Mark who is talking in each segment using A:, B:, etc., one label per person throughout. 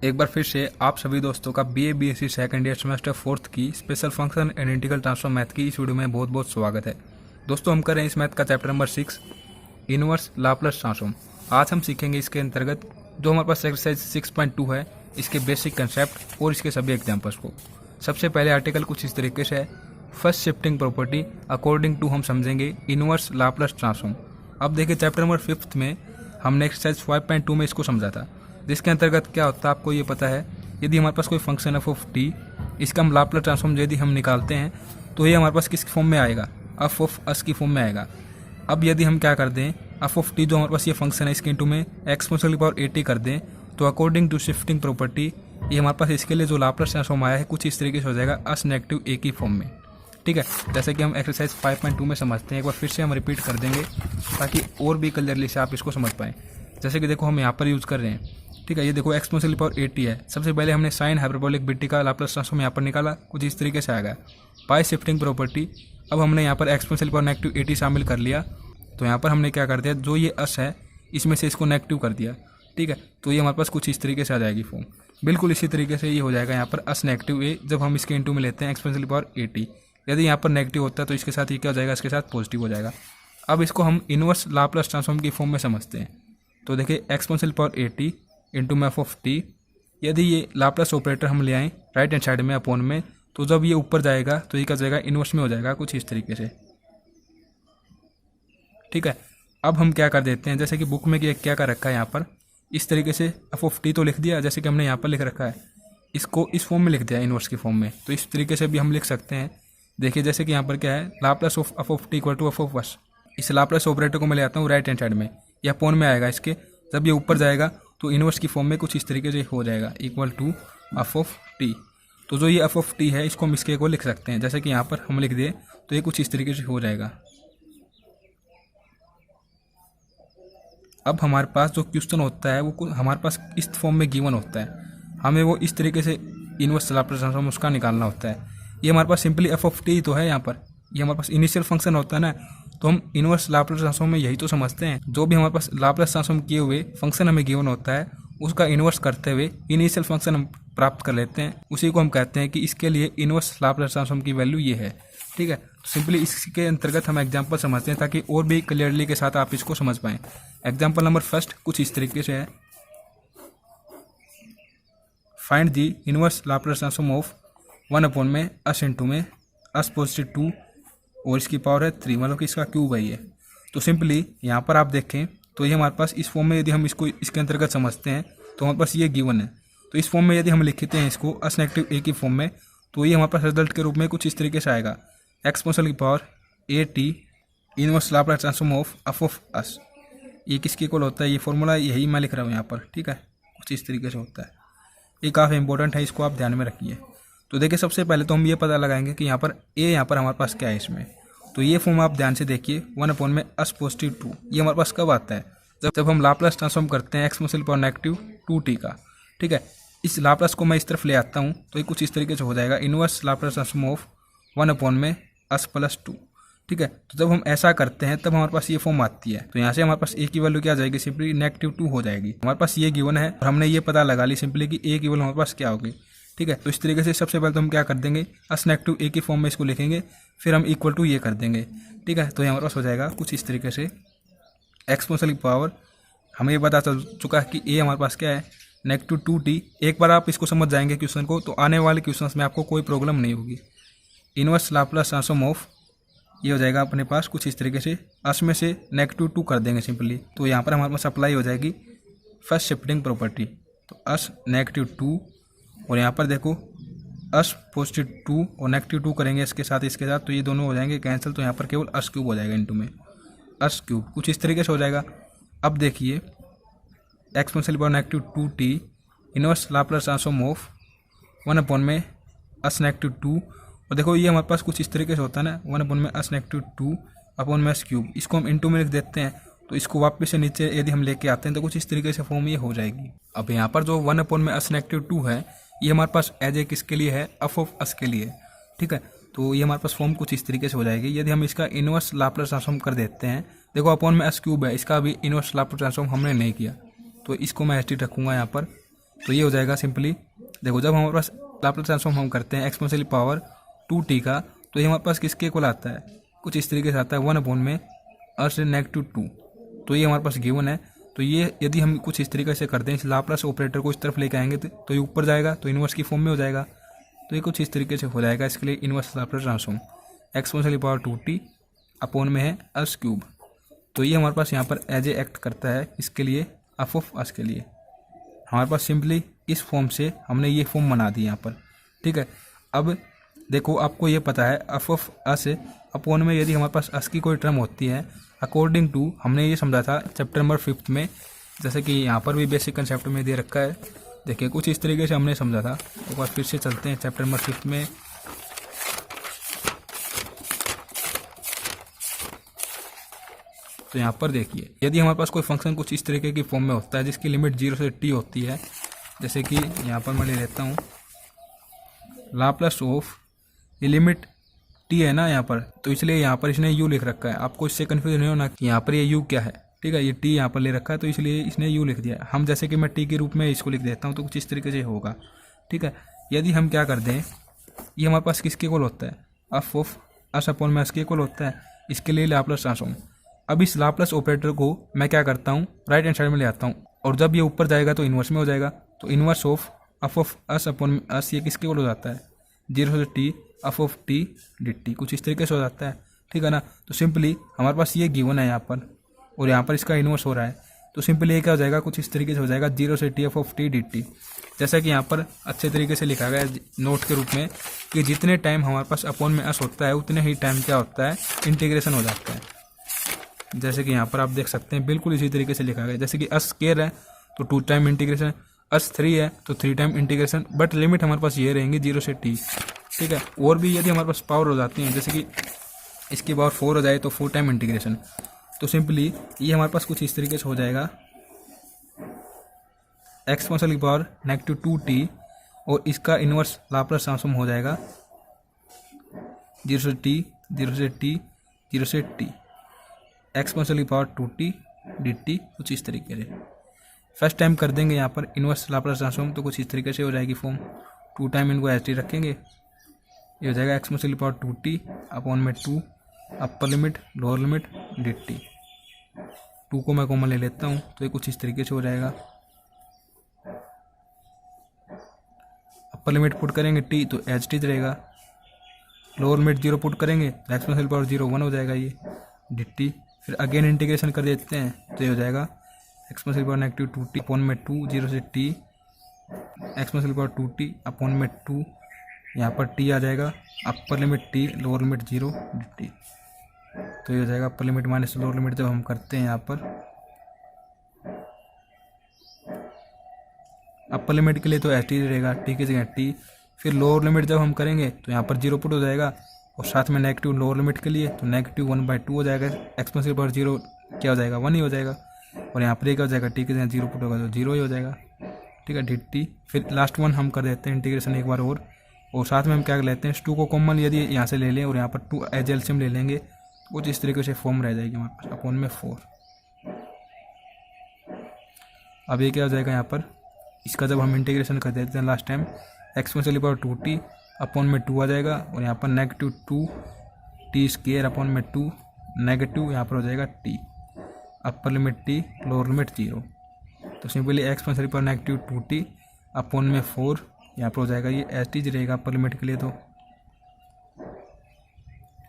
A: एक बार फिर से आप सभी दोस्तों का BA BSc second year semester fourth की special function and integral transform math की इस वीडियो में बहुत बहुत स्वागत है। दोस्तों हम कर रहे हैं इस मैथ का chapter number 6 inverse Laplace transform. आज हम सीखेंगे इसके अंतर्गत जो हमारे पास एक्सरसाइज 6.2 है, इसके बेसिक कंसेप्ट और इसके सभी एग्जाम्पल्स को। सबसे पहले आर्टिकल कुछ इस तरीके से है, first shifting property according to हम समझेंगे इनवर्स लाप्लास ट्रांसफॉर्म। अब देखिए चैप्टर नंबर 5 में हमने एक्सरसाइज 5.2 में इसको समझा था, जिसके अंतर्गत क्या होता है आपको ये पता है, यदि हमारे पास कोई फंक्शन एफ ऑफ टी, इसका हम लाप्लास ट्रांसफॉर्म यदि हम निकालते हैं तो ये हमारे पास किस फॉर्म में आएगा, एफ ऑफ एस की फॉर्म में आएगा। अब यदि हम क्या कर दें, एफ ऑफ टी जो हमारे पास ये फंक्शन है इसके इंटू में एक्सपोनेंशियल पावर ए टी कर दें, तो अकॉर्डिंग टू शिफ्टिंग प्रॉपर्टी ये हमारे पास इसके लिए जो लाप्लास ट्रांसफॉर्म आया है कुछ इस तरीके से हो जाएगा एस नेगेटिव ए की फॉर्म में। ठीक है, जैसे कि हम एक्सरसाइज 5.2 में समझते हैं, एक बार फिर से हम रिपीट कर देंगे ताकि और भी क्लियरली से आप इसको समझ पाएँ। जैसे कि देखो हम यहाँ पर यूज़ कर रहे हैं, ठीक है, ये देखो एक्सपोनेंशियल पावर 80 है। सबसे पहले हमने साइन हाइपरबोलिक बीटी का लाप्लास ट्रांसफॉर्म यहाँ पर निकाला, कुछ इस तरीके से आएगा पाई शिफ्टिंग प्रॉपर्टी। अब हमने यहाँ पर एक्सपोनेंशियल पावर नेगेटिव 80 शामिल कर लिया, तो यहाँ पर हमने क्या कर दिया, जो ये अस है इसमें से इसको नेगेटिव कर दिया। ठीक है, तो ये हमारे पास कुछ इस तरीके से आ जाएगी फॉर्म। बिल्कुल इसी तरीके से ये हो जाएगा यहाँ पर अस नेगेटिव ए, जब हम इसके इंटू में लेते हैं एक्सपोनेंशियल पावर 80। यदि यहाँ पर नेगेटिव होता है तो इसके साथ ये क्या हो जाएगा, इसके साथ पॉजिटिव हो जाएगा। अब इसको हम इनवर्स लाप्लास ट्रांसफॉर्म की फॉर्म में समझते हैं, तो देखिए एक्सपोनेंशियल पावर 80 इंटू में एफ ऑफ टी। यदि ये लाप्लास ऑपरेटर हम ले आएँ राइट हैंड साइड में अपॉन में, तो जब ये ऊपर जाएगा तो ये क्या जाएगा, इनवर्स में हो जाएगा कुछ इस तरीके से। ठीक है, अब हम क्या कर देते हैं, जैसे कि बुक में क्या कर रखा है यहाँ पर इस तरीके से एफ ऑफ टी तो लिख दिया, जैसे कि हमने यहाँ पर लिख रखा है, इसको इस फॉर्म में लिख दिया इनवर्स की फॉर्म में, तो इस तरीके से भी हम लिख सकते हैं। देखिए जैसे कि यहाँ पर क्या है, Laplace of f of t equal to f of s. इस लाप्लास ऑपरेटर को मैं ले आता हूँ राइट हैंड साइड में, या अपॉन में आएगा इसके, जब ये ऊपर जाएगा तो इनवर्स की फॉर्म में कुछ इस तरीके से हो जाएगा equal to f of t. तो जो ये एफ ऑफ टी है इसको हम इसके को लिख सकते हैं, जैसे कि यहाँ पर हम लिख दें तो ये कुछ इस तरीके से हो जाएगा। अब हमारे पास जो क्वेश्चन होता है वो हमारे पास इस फॉर्म में गिवन होता है, हमें वो इस तरीके से इनवर्स लाप्लास ट्रांसफॉर्म उसका निकालना होता है। ये हमारे पास सिंपली एफ ऑफ टी तो है यहाँ पर, ये हमारे पास इनिशियल फंक्शन होता है ना, तो हम इनवर्स लाप्लास ट्रांसफॉर्म में यही तो समझते हैं। जो भी हमारे पास लाप्लास ट्रांसफॉर्म किए हुए फंक्शन हमें गिवन होता है उसका इनवर्स करते हुए इनिशियल फंक्शन हम प्राप्त कर लेते हैं, उसी को हम कहते हैं कि इसके लिए इनवर्स लाप्लास ट्रांसफॉर्म की वैल्यू ये है। ठीक है, तो सिंपली इसके अंतर्गत हम एग्जाम्पल समझते हैं ताकि और भी क्लियरली के साथ आप इसको समझ पाएँ। एग्जाम्पल नंबर फर्स्ट कुछ इस तरीके से है, find the inverse Laplace transform of 1 upon में एस इंटू में एस पॉजिटिव 2 और इसकी पावर है 3, मतलब कि इसका क्यूब है ये। तो सिंपली यहाँ पर आप देखें तो ये हमारे पास इस फॉर्म में यदि हम इसको इसके अंतर्गत समझते हैं तो हमारे पास ये गिवन है, तो इस फॉर्म में यदि हम लिखते हैं इसको एस नेगेटिव ए की फॉर्म में, तो ये हमारे पास रिजल्ट के रूप में कुछ इस तरीके से आएगा एक्सपोनेंशियल की power A T inverse Laplace transform of f of S. ये किसके इक्वल होता है, ये फॉर्मूला यही मैं लिख रहा हूँ यहाँ पर। ठीक है, कुछ इस तरीके से होता है, ये काफ़ी इंपॉर्टेंट है, इसको आप ध्यान में रखिए। तो देखिए सबसे पहले तो हम ये पता लगाएंगे कि यहाँ पर ए यहाँ पर हमारे पास क्या है इसमें, तो ये फॉर्म आप ध्यान से देखिए 1 अपॉन में एस पॉजिटिव 2, ये हमारे पास कब आता है, जब हम लाप्लास ट्रांसफॉर्म करते हैं एक्सपोनेंशियल पावर नेगेटिव 2t का। ठीक है, इस लाप्लास को मैं इस तरफ ले आता हूँ तो ये कुछ इस तरीके से हो जाएगा inverse Laplace transform of 1 upon में एस प्लस 2। ठीक है, तो जब हम ऐसा करते हैं तब हमारे पास ये फॉर्म आती है, तो यहाँ से हमारे पास ए की वैल्यू क्या आ जाएगी, सिंपली नेगेटिव 2 हो जाएगी। हमारे पास ये गिवन है और हमने ये पता लगा ली सिंपली कि ए की वैल्यू हमारे पास क्या होगी। ठीक है, तो इस तरीके से सबसे पहले तो हम क्या कर देंगे, एस नेगेटिव ए की फॉर्म में इसको लिखेंगे, फिर हम इक्वल टू ये कर देंगे। ठीक है, तो ये हमारे पास हो जाएगा कुछ इस तरीके से एक्सपोनेंशियल की पावर, हमें ये पता चल चुका है कि ए हमारे पास क्या है नेगेटिव 2t। एक बार आप इसको समझ जाएंगे क्वेश्चन को, तो आने वाले क्वेश्चन में आपको कोई प्रॉब्लम नहीं होगी। इनवर्स लाप्लास ट्रांसफॉर्म ऑफ ये हो जाएगा अपने पास कुछ इस तरीके से, एस में से नेगेटिव 2 कर देंगे सिंपली, तो यहाँ पर हमारे पास अप्लाई हो जाएगी फर्स्ट शिफ्टिंग प्रॉपर्टी, तो एस नेगेटिव 2 और यहाँ पर देखो एस पॉजिटिव 2 और नेगेटिव 2 करेंगे इसके साथ, तो ये दोनों हो जाएंगे कैंसिल, तो यहाँ पर केवल एस क्यूब हो जाएगा इंटू में एस क्यूब, कुछ इस तरीके से हो जाएगा। अब देखिए exponential power negative 2t inverse Laplace transform of 1 upon में एस नेगेटिव 2, और देखो ये हमारे पास कुछ इस तरीके से होता है ना 1 अपॉन में एस नेगेटिव 2 अपॉन में एस क्यूब, इसको हम इंटू में लिख देते हैं, तो इसको वापस से नीचे यदि हम लेके आते हैं तो कुछ इस तरीके से फॉर्म ये हो जाएगी। अब यहाँ पर जो 1 अपॉन में एस नेगेटिव 2 है ये हमारे पास एज ए किसके लिए है, एफ ऑफ एस के लिए। ठीक है, तो ये हमारे पास फॉर्म कुछ इस तरीके से हो जाएगी। यदि हम इसका इनवर्स लाप्लास ट्रांसफॉर्म कर देते हैं, देखो अपॉन में एस क्यूब है, इसका भी इनवर्स लाप्लास ट्रांसफॉर्म हमने नहीं किया, तो इसको मैं एच टी रखूँगा यहाँ पर, तो ये हो जाएगा सिंपली। देखो जब हमारे पास लाप्लास ट्रांसफॉर्म हम करते हैं एक्सपोनेंशियल पावर 2t का, तो ये हमारे पास किसके इक्वल आता है, कुछ इस तरीके से आता है 1/में से -2। तो ये हमारे पास गिवन है। तो ये यदि हम कुछ इस तरीके से करते हैं, इस लाप्लास ऑपरेटर को इस तरफ लेके आएंगे तो ये ऊपर जाएगा, तो इन्वर्स की फॉर्म में हो जाएगा। तो ये कुछ इस तरीके से हो जाएगा। इसके लिए inverse Laplace transform exponential power 2t upon में है s³। तो ये हमारे पास यहाँ पर एज ए एक्ट करता है इसके लिए एफ ऑफ एस के लिए। हमारे पास सिंपली इस फॉर्म से हमने ये फॉर्म बना दी यहाँ पर, ठीक है। अब देखो आपको ये पता है एफ ऑफ एस अपॉन में यदि हमारे पास एस की कोई टर्म होती है, अकॉर्डिंग टू हमने ये समझा था चैप्टर नंबर 5 में, जैसे कि यहाँ पर भी बेसिक कंसेप्ट में दे रखा है। देखिए कुछ इस तरीके से हमने समझा था। एक बार फिर से चलते हैं चैप्टर नंबर 5 में। तो यहाँ पर देखिए यदि हमारे पास कोई फंक्शन कुछ इस तरीके की फॉर्म में होता है जिसकी लिमिट 0 से t होती है, जैसे कि यहाँ पर मैं ले लेता हूँ लाप्लास ऑफ, ये लिमिट t है ना यहाँ पर, तो इसलिए यहाँ पर इसने u लिख रखा है। आपको इससे कन्फ्यूजन नहीं होना कि यहाँ पर ये u क्या है, ठीक है। ये t यहाँ पर ले रखा है तो इसलिए इसने u लिख दिया। हम जैसे कि मैं t के रूप में इसको लिख देता हूँ, तो कुछ इस तरीके से होगा, ठीक है। यदि हम क्या कर दें, ये हमारे पास किसके इक्वल होता है, एफ ऑफ एस अपॉन में एस के इक्वल होता है। इसके लिए लाप्लास ट्रांसफॉर्म। अब इस लाप्लास ऑपरेटर को मैं क्या करता हूँ, राइट हैंड साइड में ले आता हूँ, और जब ये ऊपर जाएगा तो इन्वर्स में हो जाएगा। तो inverse of f of S upon S ये किसके इक्वल हो जाता है, 0 से t F of t dt, कुछ इस तरीके से हो जाता है, ठीक है ना। तो सिंपली हमारे पास ये गिवन है यहाँ पर, और यहाँ पर इसका इन्वर्स हो रहा है। तो सिंपली ये क्या हो जाएगा, कुछ इस तरीके से हो जाएगा 0 से t F of t dt। जैसा कि यहाँ पर अच्छे तरीके से लिखा गया है नोट के रूप में कि जितने टाइम हमारे पास अपॉन में s होता है उतने ही टाइम क्या होता है, इंटीग्रेशन हो जाता है। जैसे कि यहाँ पर आप देख सकते हैं बिल्कुल इसी तरीके से लिखा गया। जैसे कि s² है तो 2 टाइम इंटीग्रेशन, s3 है तो 3 टाइम इंटीग्रेशन, बट लिमिट हमारे पास ये रहेंगी 0 से t, ठीक है। और भी यदि हमारे पास पावर हो जाती है, जैसे कि इसकी पावर 4 हो जाए तो 4 टाइम इंटीग्रेशन। तो सिंपली ये हमारे पास कुछ इस तरीके से हो जाएगा एक्सपोनेंशियल की पावर -2t, और इसका इन्वर्स लाप्लास ट्रांसफॉर्म हो जाएगा 0 से t 0 से t 0 से t एक्सपोनेंशियल की पावर 2t dt, कुछ इस तरीके से। फर्स्ट टाइम कर देंगे यहाँ पर इन्वर्स लाप्लास ट्रांसफॉर्म, तो कुछ इस तरीके से हो जाएगी फॉर्म। 2 टाइम इनको एच टी रखेंगे, ये हो जाएगा एक्सपोनेंशियल की पावर 2t अपॉन में 2 upper limit lower limit dt। 2 को मैं कॉमन ले लेता हूँ तो ये कुछ इस तरीके से हो जाएगा। अपर लिमिट पुट करेंगे t तो एच टी रहेगा, लोअर लिमिट 0 पुट करेंगे तो एक्सपोनेंशियल पावर 0 1 हो जाएगा ये dt। फिर अगेन इंटीग्रेशन कर देते हैं तो ये हो जाएगा एक्सपोनेंशियल पावर -2t अपॉन में 2 0 से t exponential power 2t upon में 2, यहाँ पर t आ जाएगा, upper limit t lower limit 0 dt। तो ये हो जाएगा अपर लिमिट माइनस लोअर लिमिट जब हम करते हैं यहाँ पर अपर लिमिट के लिए तो एच टी रहेगा, t की जगह t। फिर लोअर लिमिट जब हम करेंगे तो यहाँ पर 0 पुट हो जाएगा, और साथ में नेगेटिव लोअर लिमिट के लिए तो -1/2 हो जाएगा। एक्सपोनेंशियल पावर 0 क्या हो जाएगा, 1 ही हो जाएगा, और यहाँ पर क्या हो जाएगा, t की जगह 0 पुट होगा तो 0 ही हो जाएगा, ठीक है dt। फिर लास्ट वन हम कर देते हैं इंटीग्रेशन एक बार और साथ में हम क्या कर लेते हैं 2 को कॉमन यदि यहाँ से ले लें और यहाँ पर 2 एज एलसीएम ले लेंगे, कुछ इस तरीके से फॉर्म रह जाएगी हमारे पास अपॉन में 4। अब ये क्या हो जाएगा यहाँ पर, इसका जब हम इंटीग्रेशन कर देते हैं last time exponential power 2t upon में 2 आ जाएगा, और यहाँ पर -2t² अपॉन में 2 नेगेटिव यहाँ पर हो जाएगा t upper limit t lower limit 0। तो simply exponential power -2t upon में 4 यहाँ पर हो जाएगा, ये एच टी रहेगा अपर लिमिट के लिए। तो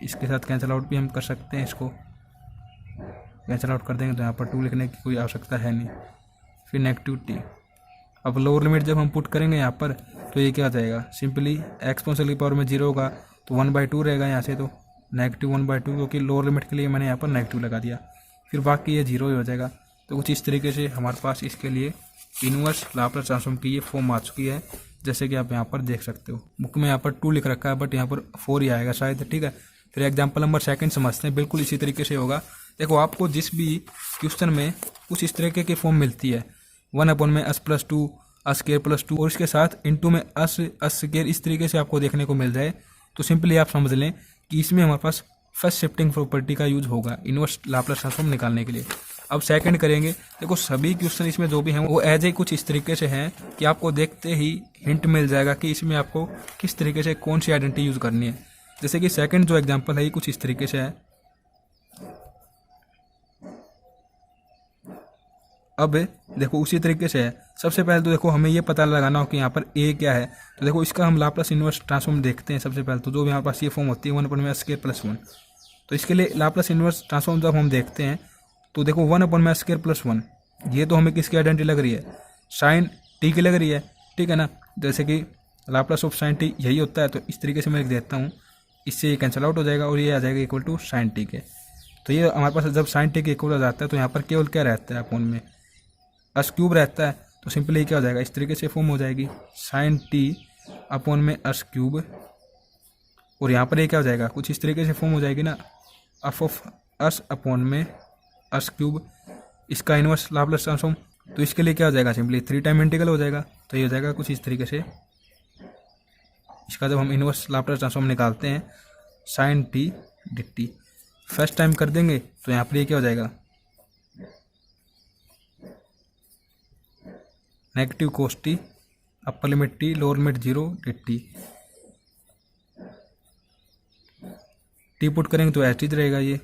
A: इसके साथ कैंसिल आउट भी हम कर सकते हैं, इसको कैंसिल आउट कर देंगे तो यहाँ पर 2 लिखने की कोई आवश्यकता है नहीं। फिर -t। अब लोअर लिमिट जब हम पुट करेंगे यहाँ पर तो ये क्या हो जाएगा, सिंपली एक्सपोनेंशियल की पावर में 0 होगा तो 1/2 रहेगा यहाँ से, तो -1/2, क्योंकि लोअर लिमिट के लिए मैंने यहाँ पर नेगेटिव लगा दिया। फिर बाकी ये 0 ही हो जाएगा। तो कुछ इस तरीके से हमारे पास इसके लिए इन्वर्स लाप्लास ट्रांसफॉर्म की ये फॉर्म आ चुकी है, जैसे कि आप यहाँ पर देख सकते हो। बुक में यहाँ पर 2 लिख रखा है बट यहाँ पर 4 ही आएगा शायद, ठीक है। फिर एग्जाम्पल नंबर 2 समझते हैं, बिल्कुल इसी तरीके से होगा। देखो आपको जिस भी क्वेश्चन में कुछ इस तरीके की फॉर्म मिलती है 1 में s+2 s² और इसके साथ इंटू में s² इस तरीके से आपको देखने को मिल जाए, तो सिंपली आप समझ लें कि इसमें हमारे पास फर्स्ट शिफ्टिंग प्रॉपर्टी का यूज होगा इन्वर्स लाप्लास ट्रांसफॉर्म निकालने के लिए। अब सेकंड करेंगे। देखो सभी क्वेश्चन इसमें जो भी हैं वो एज ए कुछ इस तरीके से हैं कि आपको देखते ही हिंट मिल जाएगा कि इसमें आपको किस तरीके से कौन सी आइडेंटिटी यूज करनी है। जैसे कि सेकंड जो एग्जांपल है ये कुछ इस तरीके से है। अब देखो उसी तरीके से है। सबसे पहले तो देखो हमें ये पता लगाना हो कि यहाँ पर ए क्या है। तो देखो इसका हम लाप्लास इन्वर्स ट्रांसफॉर्म देखते हैं। सबसे पहले तो जो भी हमारे पास ये फॉर्म होती है 1/(m²+1), तो इसके लिए लाप्लास इन्वर्स ट्रांसफॉर्म जब हम देखते हैं तो देखो 1/(m²+1), ये तो हमें किसकी आइडेंटिटी लग रही है, साइन टी की लग रही है, ठीक है ना। जैसे कि लाप्लास ऑफ साइन टी यही होता है, तो इस तरीके से मैं लिख देता हूँ, इससे ये कैंसिल आउट हो जाएगा और ये आ जाएगा इक्वल टू साइन टी के। तो ये हमारे पास जब साइन टी के इक्वल हो जाता है तो यहाँ पर केवल क्या रहता है अपॉन में s³ रहता है। तो सिंपली क्या हो जाएगा, इस तरीके से फॉर्म हो जाएगी साइन टी अपॉन में s³, और यहाँ पर ये क्या हो जाएगा, कुछ इस तरीके से फॉर्म हो जाएगी ना, एफ ऑफ s अपॉन में s³, इसका इन्वर्स लाप्लास ट्रांसफॉर्म। तो इसके लिए क्या हो जाएगा, सिंपली 3 टाइम इंटीग्रल हो जाएगा। तो ये हो जाएगा कुछ इस तरीके से। इसका जब हम इन्वर्स लाप्लास ट्रांसफॉर्म निकालते हैं sine t dt, first time कर देंगे तो यहाँ पर ये क्या हो जाएगा, negative cos t upper limit t lower limit 0 dt। T put करेंगे तो एच रहेगा ये,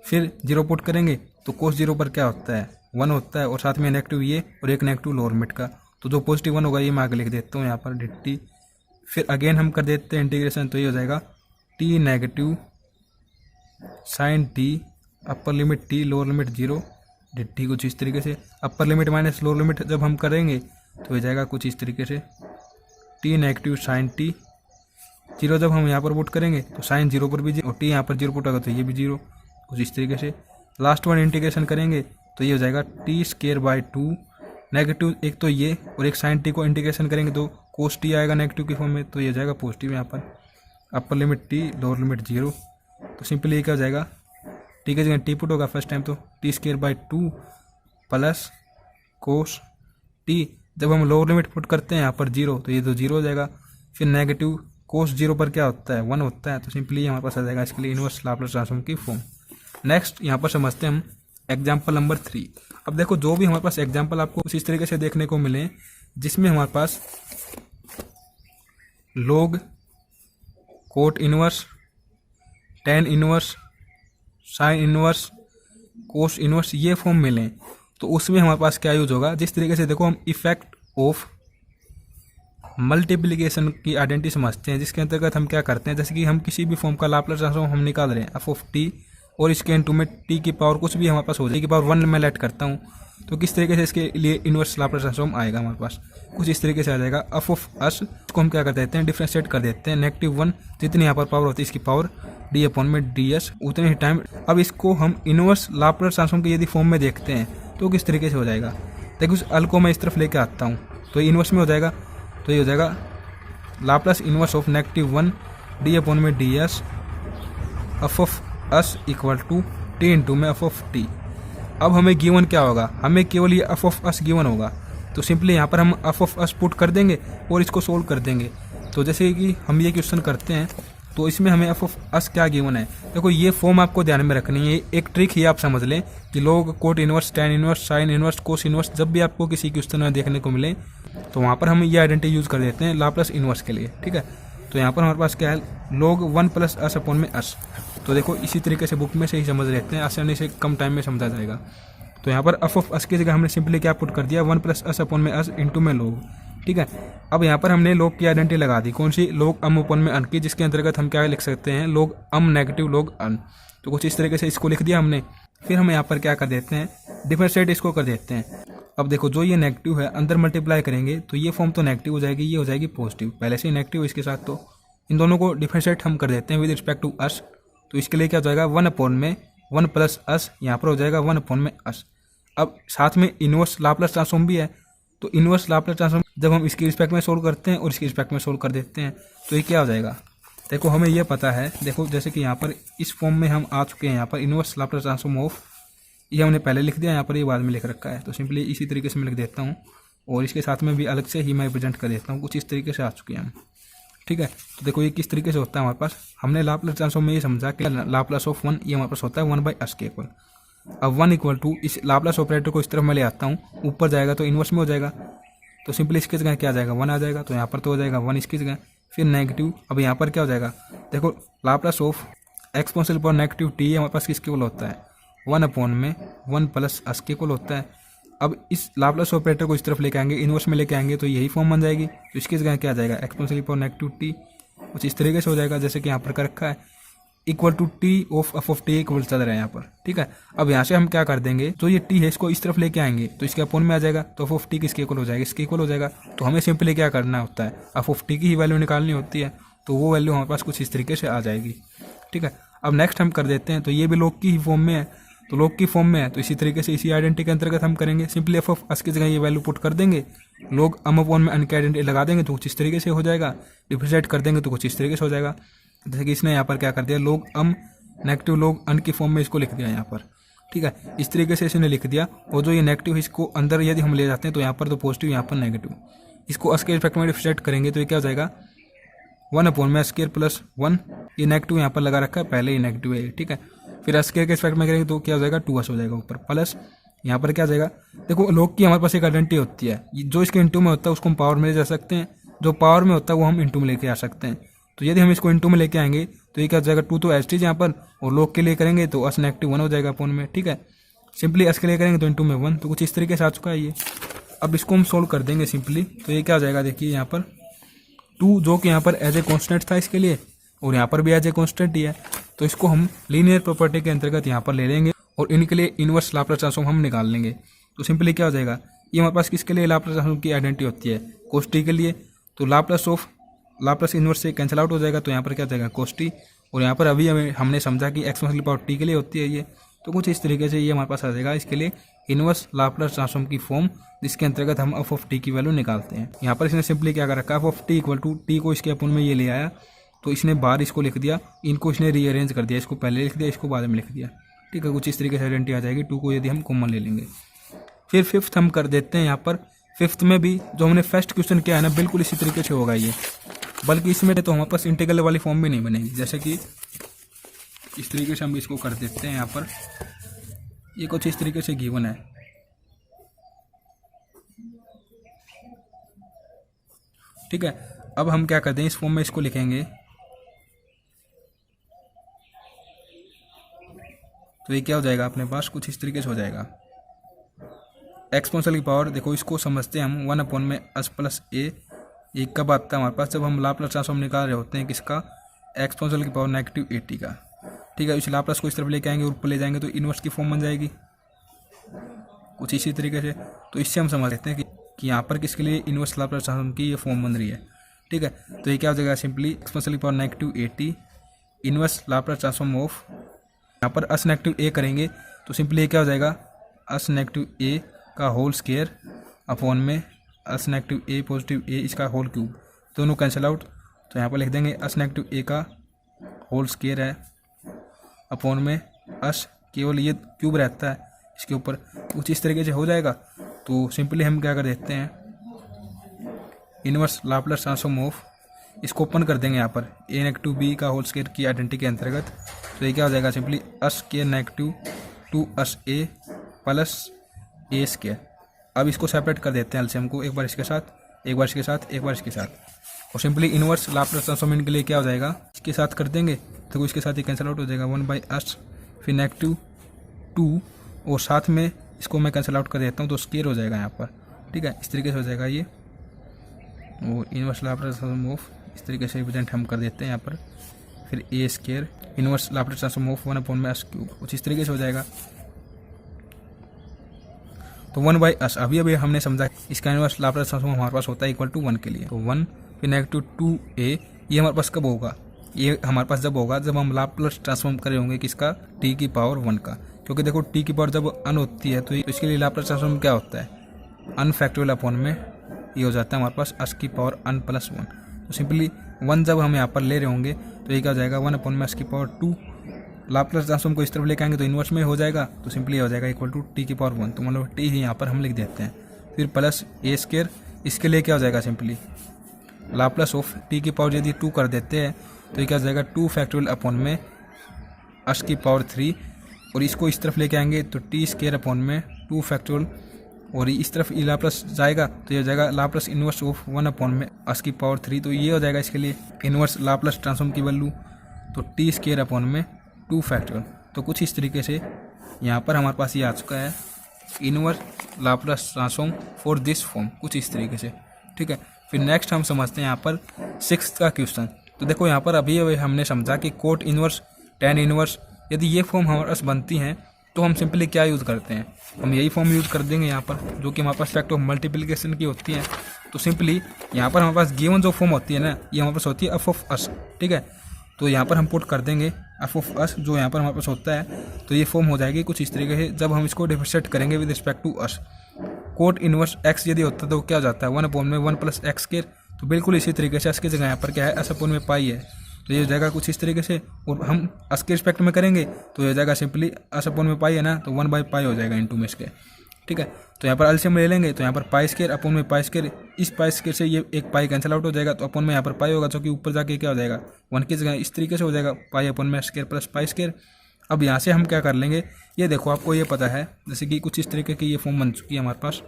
A: फिर 0 पुट करेंगे तो कोस 0 पर क्या होता है, 1 होता है, और साथ में नेगेटिव ये और एक नेगेटिव लोअर लिमिट का। तो जो पॉजिटिव 1 होगा ये मैं आगे लिख देता हूँ यहाँ पर dt। फिर अगेन हम कर देते हैं इंटीग्रेशन, तो ये हो जाएगा t negative sign t upper limit t lower limit 0 dt, कुछ इस तरीके से। Upper limit minus lower limit जब हम करेंगे तो हो जाएगा कुछ इस तरीके से, टी नेगेटिव साइन टी 0 जब हम यहाँ पर पुट करेंगे तो साइन 0 पर भी 0 और टी यहाँ पर 0 पुट होगा तो ये भी 0, कुछ इस तरीके से। लास्ट वन इंटीग्रेशन करेंगे तो ये हो जाएगा t²/2 नेगेटिव, एक तो ये और एक साइन टी को इंटीग्रेशन करेंगे तो कोस टी आएगा नेगेटिव की फॉर्म में, तो ये हो जाएगा पॉजिटिव यहाँ पर, अपर लिमिट टी लोअर लिमिट 0। तो सिंपली ये क्या हो जाएगा, टी के जगह टी पुट होगा फर्स्ट टाइम तो t² प्लस कोस टी, जब हम लोअर लिमिट पुट करते हैं यहाँ पर 0 तो ये तो 0 हो जाएगा। फिर नेगेटिव कोस 0 पर क्या होता है, 1 होता है, तो सिंपली हमारे पास आ जाएगा इसके लिए इन्वर्स लाप्लास ट्रांसफॉर्म की फॉर्म। नेक्स्ट यहाँ पर समझते हैं हम एग्जाम्पल नंबर 3। अब देखो जो भी हमारे पास एग्जाम्पल आपको इस तरीके से देखने को मिले जिसमें हमारे पास log, cot inverse, tan inverse, sine inverse, cos inverse ये फॉर्म मिले, तो उसमें हमारे पास क्या यूज होगा, जिस तरीके से देखो हम इफेक्ट ऑफ मल्टीप्लिकेशन की आइडेंटिटी समझते हैं, जिसके अंतर्गत हम क्या करते हैं, जैसे कि हम किसी भी फॉर्म का लाप्लास ट्रांसफॉर्म हम निकाल रहे हैं एफ ऑफ टी, और इसके इनटू में टी की पावर कुछ भी हमारे पास हो जाए, टी की पावर 1 में लेट करता हूँ, तो किस तरीके से इसके लिए इनवर्स लाप्लास ट्रांसफॉर्म आएगा हमारे पास, कुछ इस तरीके से आ जाएगा। एफ ऑफ एस को हम क्या कर देते हैं, डिफरेंशिएट कर देते हैं -1, जितनी यहाँ पर पावर होती है इसकी पावर डी अपॉन में डी एस उतने ही टाइम। अब इसको हम इनवर्स लाप्लास ट्रांसफॉर्म की यदि फॉर्म में देखते हैं तो किस तरीके से हो जाएगा, देखो उस अल को मैं इस तरफ लेके आता हूँ तो इनवर्स में हो जाएगा, तो ये हो जाएगा Laplace inverse of -1 d upon में d s f of s equal to t into में एफ ऑफ टी। अब हमें गिवन क्या होगा, हमें केवल ये एफ ऑफ एस गिवन होगा, तो सिंपली यहाँ पर हम एफ ऑफ एस पुट कर देंगे और इसको सोल्व कर देंगे। तो जैसे कि हम ये क्वेश्चन करते हैं तो इसमें हमें एफ ऑफ एस क्या गिवन है, देखो ये फॉर्म आपको ध्यान में रखनी है, एक ट्रिक ही आप समझ लें कि लोग coat inverse, tan inverse, sine inverse, cos inverse जब भी आपको किसी क्वेश्चन में देखने को मिले तो वहाँ पर हम ये आइडेंटिटी यूज़ कर देते हैं लाप्लास इनवर्स के लिए, ठीक है। तो यहाँ पर हमारे पास क्या है, log 1 प्लस एस अपॉन में एस, तो देखो इसी तरीके से बुक में से ही समझ लेते हैं, आसानी से कम टाइम में समझा जाएगा। तो यहाँ पर एफ ऑफ एस की जगह हमने सिंपली क्या पुट कर दिया, 1 प्लस एस अपॉन में एस इंटू में log, ठीक है। अब यहाँ पर हमने log की आइडेंटिटी लगा दी, कौन सी, log m अपॉन में अन की, जिसके अंतर्गत हम क्या लिख सकते हैं, log m negative log n, तो कुछ इस तरीके से इसको लिख दिया हमने। फिर हम यहाँ पर क्या कर देते हैं, डिफरेंशिएट इसको कर देते हैं। अब देखो जो ये नेगेटिव है अंदर मल्टीप्लाई करेंगे तो ये फॉर्म तो नेगेटिव हो जाएगी, ये हो जाएगी पॉजिटिव, पहले से ही नेगेटिव इसके साथ, तो इन दोनों को डिफरेंशिएट हम कर देते हैं विद रिस्पेक्ट टू एस। तो इसके लिए क्या हो जाएगा, 1 अपॉन में 1 प्लस एस, यहाँ पर हो जाएगा 1 अपॉन में एस। अब साथ में इनवर्स लाप्लास ट्रांसफॉर्म भी है, तो इनवर्स लाप्लास ट्रांसफॉर्म जब हम इसकी रिस्पेक्ट में सोल्व करते हैं और इसकी रिस्पेक्ट में सोल्व कर देते हैं तो ये क्या हो जाएगा, देखो हमें ये पता है, देखो जैसे कि यहाँ पर इस फॉर्म में हम आ चुके हैं, यहाँ पर इनवर्स लाप्लास ट्रांसफॉर्म ऑफ, ये हमने पहले लिख दिया, यहाँ पर ये बाद में लिख रखा है, तो सिंपली इसी तरीके से मैं लिख देता हूँ और इसके साथ में भी अलग से ही मैं रिप्रेजेंट कर देता हूँ, कुछ इस तरीके से आ चुके हैं हम, ठीक है। तो देखो ये किस तरीके से होता है हमारे पास, हमने लाप्लास ट्रांसफॉर्म में ये समझा कि लाप्लास ऑफ 1 ये हमारे पास होता है 1/s के इक्वल। अब 1 इक्वल टू इस लाप्लास ऑपरेटर को इस तरफ मैं ले आता हूँ, ऊपर जाएगा तो इन्वर्स में हो जाएगा, तो सिंपली इसकी जगह क्या आ जाएगा 1 आ जाएगा, तो यहाँ पर तो हो जाएगा 1 इसकी जगह, फिर नेगेटिव। अब यहाँ पर क्या हो जाएगा, देखो Laplace of exponential power negative T हमारे पास किसके इक्वल होता है 1/1 प्लस s के इक्वल होता है। अब इस लाप्लास ऑपरेटर को इस तरफ लेके आएंगे, इन्वर्स में लेके आएंगे तो यही फॉर्म बन जाएगी, तो इसकी जगह क्या आ जाएगा एक्सपोनेंशियल पावर नेगेटिव टी, कुछ इस तरीके से हो जाएगा जैसे कि यहाँ पर कर रखा है, equal to t of f of t equal चल रहा है यहाँ पर, ठीक है। अब यहाँ से हम क्या कर देंगे, जो ये टी है इसको इस तरफ लेके आएंगे तो इसके अपोन में आ जाएगा, तो एफ ऑफ टी किसके इक्वल हो जाएगा, इसके इक्वल हो जाएगा। तो हमें सिंपली क्या करना होता है, एफ ऑफ टी की ही वैल्यू निकालनी होती है, तो वो वैल्यू हमारे पास कुछ इस तरीके से आ जाएगी, ठीक है। अब नेक्स्ट हम कर देते हैं, तो ये भी लॉग की ही फॉर्म में है, तो लॉग की फॉर्म में है, तो इसी तरीके से इसी आइडेंटिटी के अंतर्गत हम करेंगे, सिंपली एफ ऑफ एस की जगह ये वैल्यू पुट कर देंगे, लॉग अम अपॉन में अन की आइडेंटिटी लगा देंगे तो कुछ इस तरीके से हो जाएगा, डिफरेंशिएट कर देंगे तो कुछ इस तरीके से हो जाएगा। जैसे कि इसने यहाँ पर क्या कर दिया, लॉग अम नेगेटिव लॉग अन की फॉर्म में इसको लिख दिया यहाँ पर, ठीक है। इस तरीके से इसने लिख दिया, और जो ये नेगेटिव है इसको अंदर यदि हम ले जाते हैं तो यहाँ पर तो पॉजिटिव, यहाँ पर नेगेटिव, इसको एस के रिस्पेक्ट में डिफरेंशिएट करेंगे तो ये क्या हो जाएगा 1/(s² + 1), ये नेगेटिव यहाँ पर लगा रखा है, पहले ही नेगेटिव है, ठीक है। फिर s के रिस्पेक्ट में करेंगे तो क्या हो जाएगा 2s हो जाएगा ऊपर, प्लस यहाँ पर क्या आ जाएगा, देखो लॉग की हमारे पास एक आइडेंटिटी होती है, जो इसके इंटू में होता है उसको हम पावर में ले जा सकते हैं, जो पावर में होता है वो हम इंटू में लेके आ सकते हैं। तो यदि हम इसको इंटू में लेके आएंगे तो ये क्या हो जाएगा 2 तो एस यहाँ पर, और लॉग के लिए करेंगे तो s -1 हो जाएगा अपोन में, ठीक है। सिंपली s के लिए करेंगे तो इंटू में 1, तो कुछ इस तरीके से आ चुका है ये। अब इसको हम सोल्व कर देंगे सिंपली, तो ये क्या हो जाएगा, देखिए यहाँ पर 2 जो कि यहाँ पर एज ए कॉन्स्टेंट था इसके लिए, और यहाँ पर भी एज ए कॉन्स्टेंट ही है, तो इसको हम लीनियर प्रॉपर्टी के अंतर्गत यहाँ पर ले लेंगे और इनके लिए इनवर्स लाप्लास ट्रांसफॉर्म हम निकाल लेंगे। तो सिंपली क्या हो जाएगा, ये हमारे पास किसके लिए लाप्लास ट्रांसफॉर्म की आइडेंटिटी होती है, cos t के लिए, तो लाप्लास ऑफ लाप्लास इनवर्स से कैंसिल आउट हो जाएगा, तो यहाँ पर क्या हो जाएगा cos t, और यहाँ पर अभी हमने समझा कि एक्सपोनेंशियल पावर t के लिए होती है ये, तो कुछ इस तरीके से ये हमारे पास आ जाएगा इसके लिए इनवर्स लाप्लास ट्रांसफॉर्म की फॉर्म, जिसके अंतर्गत हम एफ ऑफ टी की वैल्यू निकालते हैं। यहाँ पर इसने सिंपली क्या कर रखा है, f of t equal to t को इसके अपोन में ये ले आया, तो इसने बाहर इसको लिख दिया, इनको इसने रीअरेंज कर दिया, इसको पहले लिख दिया, इसको बाद में लिख दिया, ठीक है। कुछ इस तरीके से आइडेंटिटी आ जाएगी, 2 को यदि हम कॉमन ले लेंगे। फिर फिफ्थ हम कर देते हैं, यहाँ पर फिफ्थ में भी जो हमने फर्स्ट क्वेश्चन किया है ना, बिल्कुल इसी तरीके से होगा ये, बल्कि इसमें तो हमारे पास इंटीग्रल वाली फॉर्म भी नहीं बनेगी। जैसे कि इस तरीके से हम इसको कर देते हैं, यहाँ पर ये कुछ इस तरीके से गिवन है, ठीक है। अब हम क्या करते हैं, इस फॉर्म में इसको लिखेंगे, तो ये क्या हो जाएगा अपने पास कुछ इस तरीके से हो जाएगा, एक्सपोनेंशियल की पावर, देखो इसको समझते हैं हम 1/s + a, ये कब आता है हमारे पास, जब हम लाप्लास ट्रांसफॉर्म निकाल रहे होते हैं किसका, एक्सपोनेंशियल की पावर -80 का, ठीक है। इस लाप्लास को इस तरफ लेके आएंगे, ऊपर ले जाएंगे तो इनवर्स की फॉर्म बन जाएगी, कुछ इसी तरीके से। तो इससे हम समझ सकते हैं कि यहाँ पर किसके लिए इनवर्स लाप्लास ट्रांसफॉर्म की ये फॉर्म बन रही है, ठीक है। तो ये क्या हो जाएगा, सिंपली एक्सपोनेंशियल की power -80 inverse Laplace transform of, यहाँ पर s -a करेंगे तो सिंपली ये क्या हो जाएगा, s -a का होल स्क्वायर अपॉन में s -a पॉजिटिव a इसका होल क्यूब, दोनों कैंसिल आउट, तो यहाँ पर लिख देंगे s -a का होल स्क्वायर है अपॉन में s, केवल ये क्यूब रहता है इसके ऊपर, कुछ इस तरीके से हो जाएगा। तो सिंपली हम क्या कर देते हैं, इनवर्स लाप्लास ट्रांसफॉर्म ऑफ, इसको ओपन कर देंगे यहाँ पर a -b का होल स्क्वायर की आइडेंटिटी के अंतर्गत, तो ये क्या हो जाएगा, सिंपली s² -2sa + a²। अब इसको सेपरेट कर देते हैं एलसीएम को, एक बार इसके साथ, एक बार इसके साथ, एक बार इसके साथ, और सिंपली इनवर्स लाप्लास ट्रांसफॉर्म के लिए क्या हो जाएगा, इसके साथ कर देंगे तो इसके साथ ही कैंसिल आउट हो जाएगा 1/s, फिर -2, और साथ में इसको मैं कैंसिल आउट कर देता हूँ तो स्क्वायर हो जाएगा यहाँ पर, ठीक है। इस तरीके से हो जाएगा ये, और इनवर्स लाप्लास ट्रांसफॉर्म ऑफ इस तरीके से रिप्रेजेंट हम कर देते हैं यहाँ पर, फिर a² inverse Laplace transform of 1/s³, कुछ इस तरीके से हो जाएगा। तो 1/s अभी हमने समझा इसका इनवर्स लाप्लास ट्रांसफॉर्म हमारे पास होता है इक्वल टू 1 के लिए, तो 1 फिर -2a, ये हमारे पास कब होगा, ये हमारे पास जब होगा जब हम लाप्लास ट्रांसफॉर्म कर रहे होंगे किसका, t की पावर 1 का, क्योंकि देखो t की पावर जब अन होती है तो इसके लिए लाप्लास ट्रांसफॉर्म क्या होता है, अनफैक्टोरियल अपॉन में ये हो जाता है हमारे पास s की पावर n + 1। तो सिंपली 1 जब हम यहाँ पर ले रहे होंगे तो ये क्या हो जाएगा 1/s की पावर 2, लाप्लास ट्रांसफॉर्म को इस तरफ लेके आएंगे तो इनवर्स में हो जाएगा, तो सिंपली हो जाएगा इक्वल टू t की पावर 1, तो मतलब t ही यहाँ पर हम लिख देते हैं, फिर प्लस a², इसके लिए क्या हो जाएगा, सिंपली लाप्लास ऑफ t की पावर यदि 2 कर देते हैं तो ये क्या हो जाएगा 2 फैक्टोरियल अपॉन में s की पावर 3, और इसको इस तरफ लेके आएंगे तो टी स्केयर अपॉन में 2 फैक्टोरियल, और इस तरफ ई लाप्लास जाएगा तो ये हो जाएगा लाप्लास इन्वर्स ऑफ 1 अपॉन में s की पावर 3। तो ये हो जाएगा इसके लिए इन्वर्स लाप्लास ट्रांसफॉर्म की वैल्यू, तो टी स्केयर अपॉन में 2 फैक्टोरियल। तो कुछ इस तरीके से यहाँ पर हमारे पास ये आ चुका है inverse Laplace transform for this form, कुछ इस तरीके से। ठीक है, फिर नेक्स्ट हम समझते हैं यहाँ पर 6th का क्वेश्चन। तो देखो यहाँ पर अभी हमने समझा कि कोट इन्वर्स, टेन इन्वर्स, यदि ये फॉर्म हमारे पास बनती हैं तो हम सिंपली क्या यूज़ करते हैं, हम यही फॉर्म यूज़ कर देंगे यहाँ पर, जो कि हमारे पास फैक्ट ऑफ मल्टीप्लिकेशन की होती है। तो सिंपली यहाँ पर हमारे पास गिवन जो फॉर्म होती है ना, ये हमारे पास होती है एफ ऑफ अस। ठीक है, तो यहाँ पर हम पुट कर देंगे एफ ऑफ अस, जो यहाँ पर हमारे पास होता है। तो ये फॉर्म हो जाएगी कुछ इस तरीके से जब हम इसको डिफरेंशिएट करेंगे with respect to s. Cot inverse x यदि होता है तो क्या हो जाता है 1 अपॉन में 1 प्लस एक्स स्क्वायर। तो बिल्कुल इसी तरीके से इसकी जगह यहाँ पर क्या है एस अपॉन में पाई है, तो ये हो जाएगा कुछ इस तरीके से। और हम एस के रिस्पेक्ट में करेंगे तो ये हो जाएगा सिंपली एस अपॉन में पाई है ना, तो 1/पाई हो जाएगा इंटू में इसके। ठीक है, तो यहाँ पर एलसीएम ले लेंगे तो यहाँ पर पाई स्क्वायर अपॉन में पाई स्क्वायर, इस पाई स्क्वायर से ये एक पाई कैंसिल आउट हो जाएगा, तो अपॉन में यहाँ पर पाई होगा जो कि ऊपर जाके क्या हो जाएगा 1 की जगह इस तरीके से हो जाएगा पाई अपॉन में स्क्वायर प्लस पाई स्क्वायर। अब यहाँ से हम क्या कर लेंगे, ये देखो आपको ये पता है जैसे कि कुछ इस तरीके की ये फॉर्म बन चुकी है हमारे पास।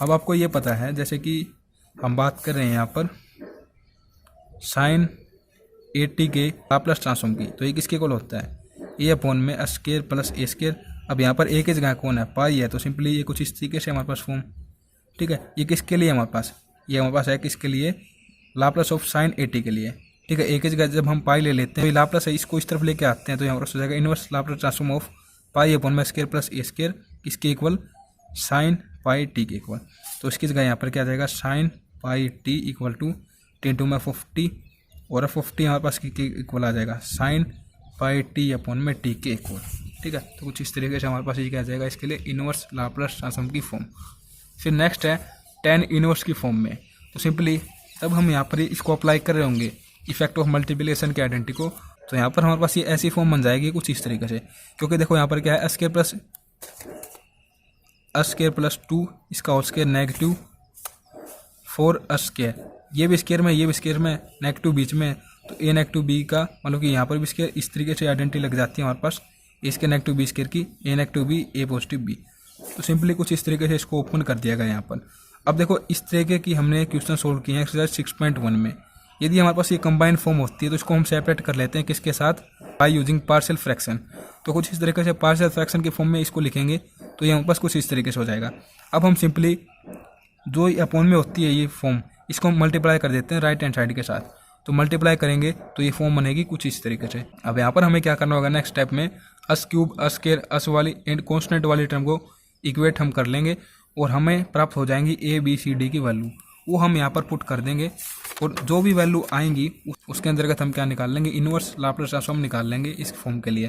A: अब आपको ये पता है जैसे कि हम बात कर रहे हैं यहाँ पर साइन 80 के लाप्लास ट्रांसफॉर्म की, तो ये किसके इक्वल होता है ए अपॉन में S square plus a square. अब यहाँ पर ए की जगह कौन है पाई है, तो सिंपली ये कुछ इस तरीके से हमारे पास फॉर्म। ठीक है, ये किसके लिए हमारे पास, ये हमारे पास है किसके लिए लाप्लास ऑफ साइन 80 के लिए। ठीक है, ए की जगह जब हम पाई ले लेते हैं तो लाप्लास है इसको इस तरफ लेके आते हैं तो यहाँ पर हो जाएगा inverse Laplace transform of pi upon में स्क्वायर प्लस ए स्क्वायर, किसके इक्वल साइन पाई टी के इक्वल। तो इसकी जगह यहाँ पर क्या आ जाएगा sine pi t equal to 10 में 50, और 50 हमारे पास के इक्वल आ जाएगा साइन पाई टी अपॉन में टी के इक्वल। ठीक है, तो कुछ इस तरीके से हमारे पास ये क्या आ जाएगा इसके लिए इनवर्स लाप्लास ट्रांसफॉर्म की फॉर्म। फिर नेक्स्ट है टेन इनवर्स की फॉर्म में। तो सिंपली तब हम यहाँ पर इसको अप्लाई कर रहे होंगे इफेक्ट ऑफ मल्टीप्लिकेशन के आइडेंटिटी को, तो यहाँ पर हमारे पास ये ऐसी फॉर्म बन जाएगी कुछ इस तरीके से। क्योंकि देखो यहाँ पर क्या है एस स्क्वायर प्लस 2 इसका होल स्क्वायर नेगेटिव 4 स्क्वायर, ये भी स्क्वायर में ये भी स्क्वायर में नेगेटिव बीच में, तो ए नेगेटिव बी का मतलब कि यहाँ पर भी स्क्वायर इस तरीके से आइडेंटिटी लग जाती है हमारे पास ए स्क्वायर नेगेटिव बी स्क्वायर की, ए नेगेटिव बी ए पॉजिटिव बी। तो सिंपली कुछ इस तरीके से इसको ओपन कर दिया गया यहाँ पर। अब देखो इस तरीके की हमने क्वेश्चन सोल्व किए हैं एक्सरसाइज 6.1 में। यदि हमारे पास ये कंबाइंड फॉर्म होती है तो इसको हम सेपरेट कर लेते हैं किसके साथ, बाय यूजिंग पार्शियल फ्रैक्शन। तो कुछ इस तरीके से पार्शियल फ्रैक्शन के फॉर्म में इसको लिखेंगे तो ये हमारे पास कुछ इस तरीके से हो जाएगा। अब हम सिंपली जो अपॉन में होती है ये फॉर्म, इसको हम मल्टीप्लाई कर देते हैं राइट हैंड साइड के साथ। तो मल्टीप्लाई करेंगे तो ये फॉर्म बनेगी कुछ इस तरीके से। अब यहाँ पर हमें क्या करना होगा नेक्स्ट स्टेप में अस क्यूब अस स्क्वायर अस वाली एंड कॉन्स्टेंट वाली टर्म को इक्वेट हम कर लेंगे और हमें प्राप्त हो जाएंगी ए बी सी डी की वैल्यू, वो हम यहाँ पर पुट कर देंगे और जो भी वैल्यू आएंगी उसके अंतर्गत हम क्या निकाल लेंगे इनवर्स लाप्लास ट्रांसफॉर्म निकाल लेंगे इस फॉर्म के लिए।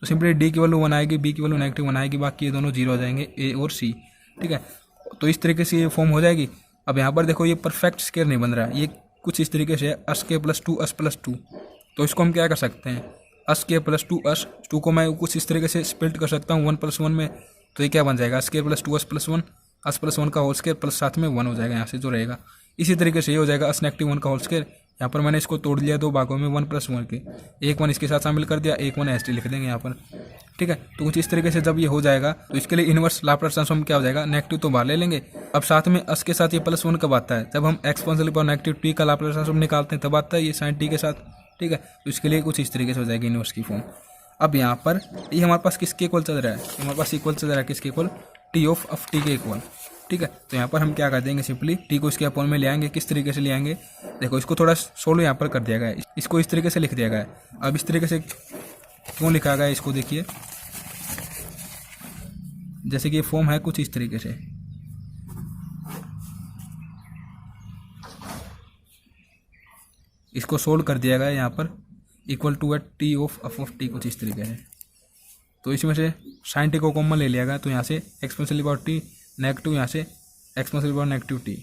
A: तो सिंपली डी की वैल्यू 1 आएगी, बी की वैल्यू नेगेटिव 1 आएगी, बाकी ये दोनों 0 हो जाएंगे ए और सी। ठीक है, तो इस तरीके से ये फॉर्म हो जाएगी। अब यहाँ पर देखो ये परफेक्ट स्क्वायर नहीं बन रहा है, ये कुछ इस तरीके से अस के प्लस 2 अस प्लस 2। तो इसको हम क्या कर सकते हैं अस के प्लस 2 अस 2 को मैं कुछ इस तरीके से स्प्लिट कर सकता हूँ 1 + 1 में, तो ये क्या बन जाएगा अस के प्लस 2 अस प्लस 1, अस प्लस 1 का होल स्क्वायर प्लस साथ में 1 हो जाएगा यहाँ से जो रहेगा। इसी तरीके से ये हो जाएगा अस नेगेटिव 1 का होल स्क्वायर। यहाँ पर मैंने इसको तोड़ लिया 2 भागों में 1 + 1 के, एक 1 इसके साथ शामिल कर दिया, एक 1 एस टी लिख देंगे यहाँ पर। ठीक है, तो कुछ इस तरीके से जब ये हो जाएगा तो इसके लिए इनवर्स लाप्लास ट्रांसफॉर्म क्या हो जाएगा नेगेटिव तो बाहर ले लेंगे। अब साथ में अस के साथ ये +1 कब आता है, जब हम एक्सपोनेंशियल पावर नेगेटिव टी का लाप्लास ट्रांसफॉर्म निकालते हैं तब आता है ये साइन टी के साथ। ठीक है, तो इसके लिए कुछ इस तरीके से हो जाएगी इनवर्स की फॉर्म। अब यहाँ पर ये हमारे पास किसके इक्वल चल रहा है, हमारे पास इक्वल चल रहा है किसके इक्वल टी ऑफ टी के इक्वल। ठीक है, तो यहाँ पर हम क्या कर देंगे सिंपली टी को इसके अपॉन में ले आएंगे। किस तरीके से ले आएंगे, देखो इसको थोड़ा सोलो यहाँ पर कर दिया गया है, इसको इस तरीके से लिख दिया गया है। अब इस तरीके से क्यों लिखा गया है इसको देखिए, जैसे कि ये फॉर्म है कुछ इस तरीके से। इसको सोल्व कर दिया गया है यहाँ पर equal to t of t कुछ इस तरीके से। तो इसमें से साइन टी को कॉमन ले लिया गया, तो यहाँ से एक्सपोनेंशियल पावर टी नेगेटिव, यहाँ से एक्सपोनेंशियल पावर नेगेटिव टी।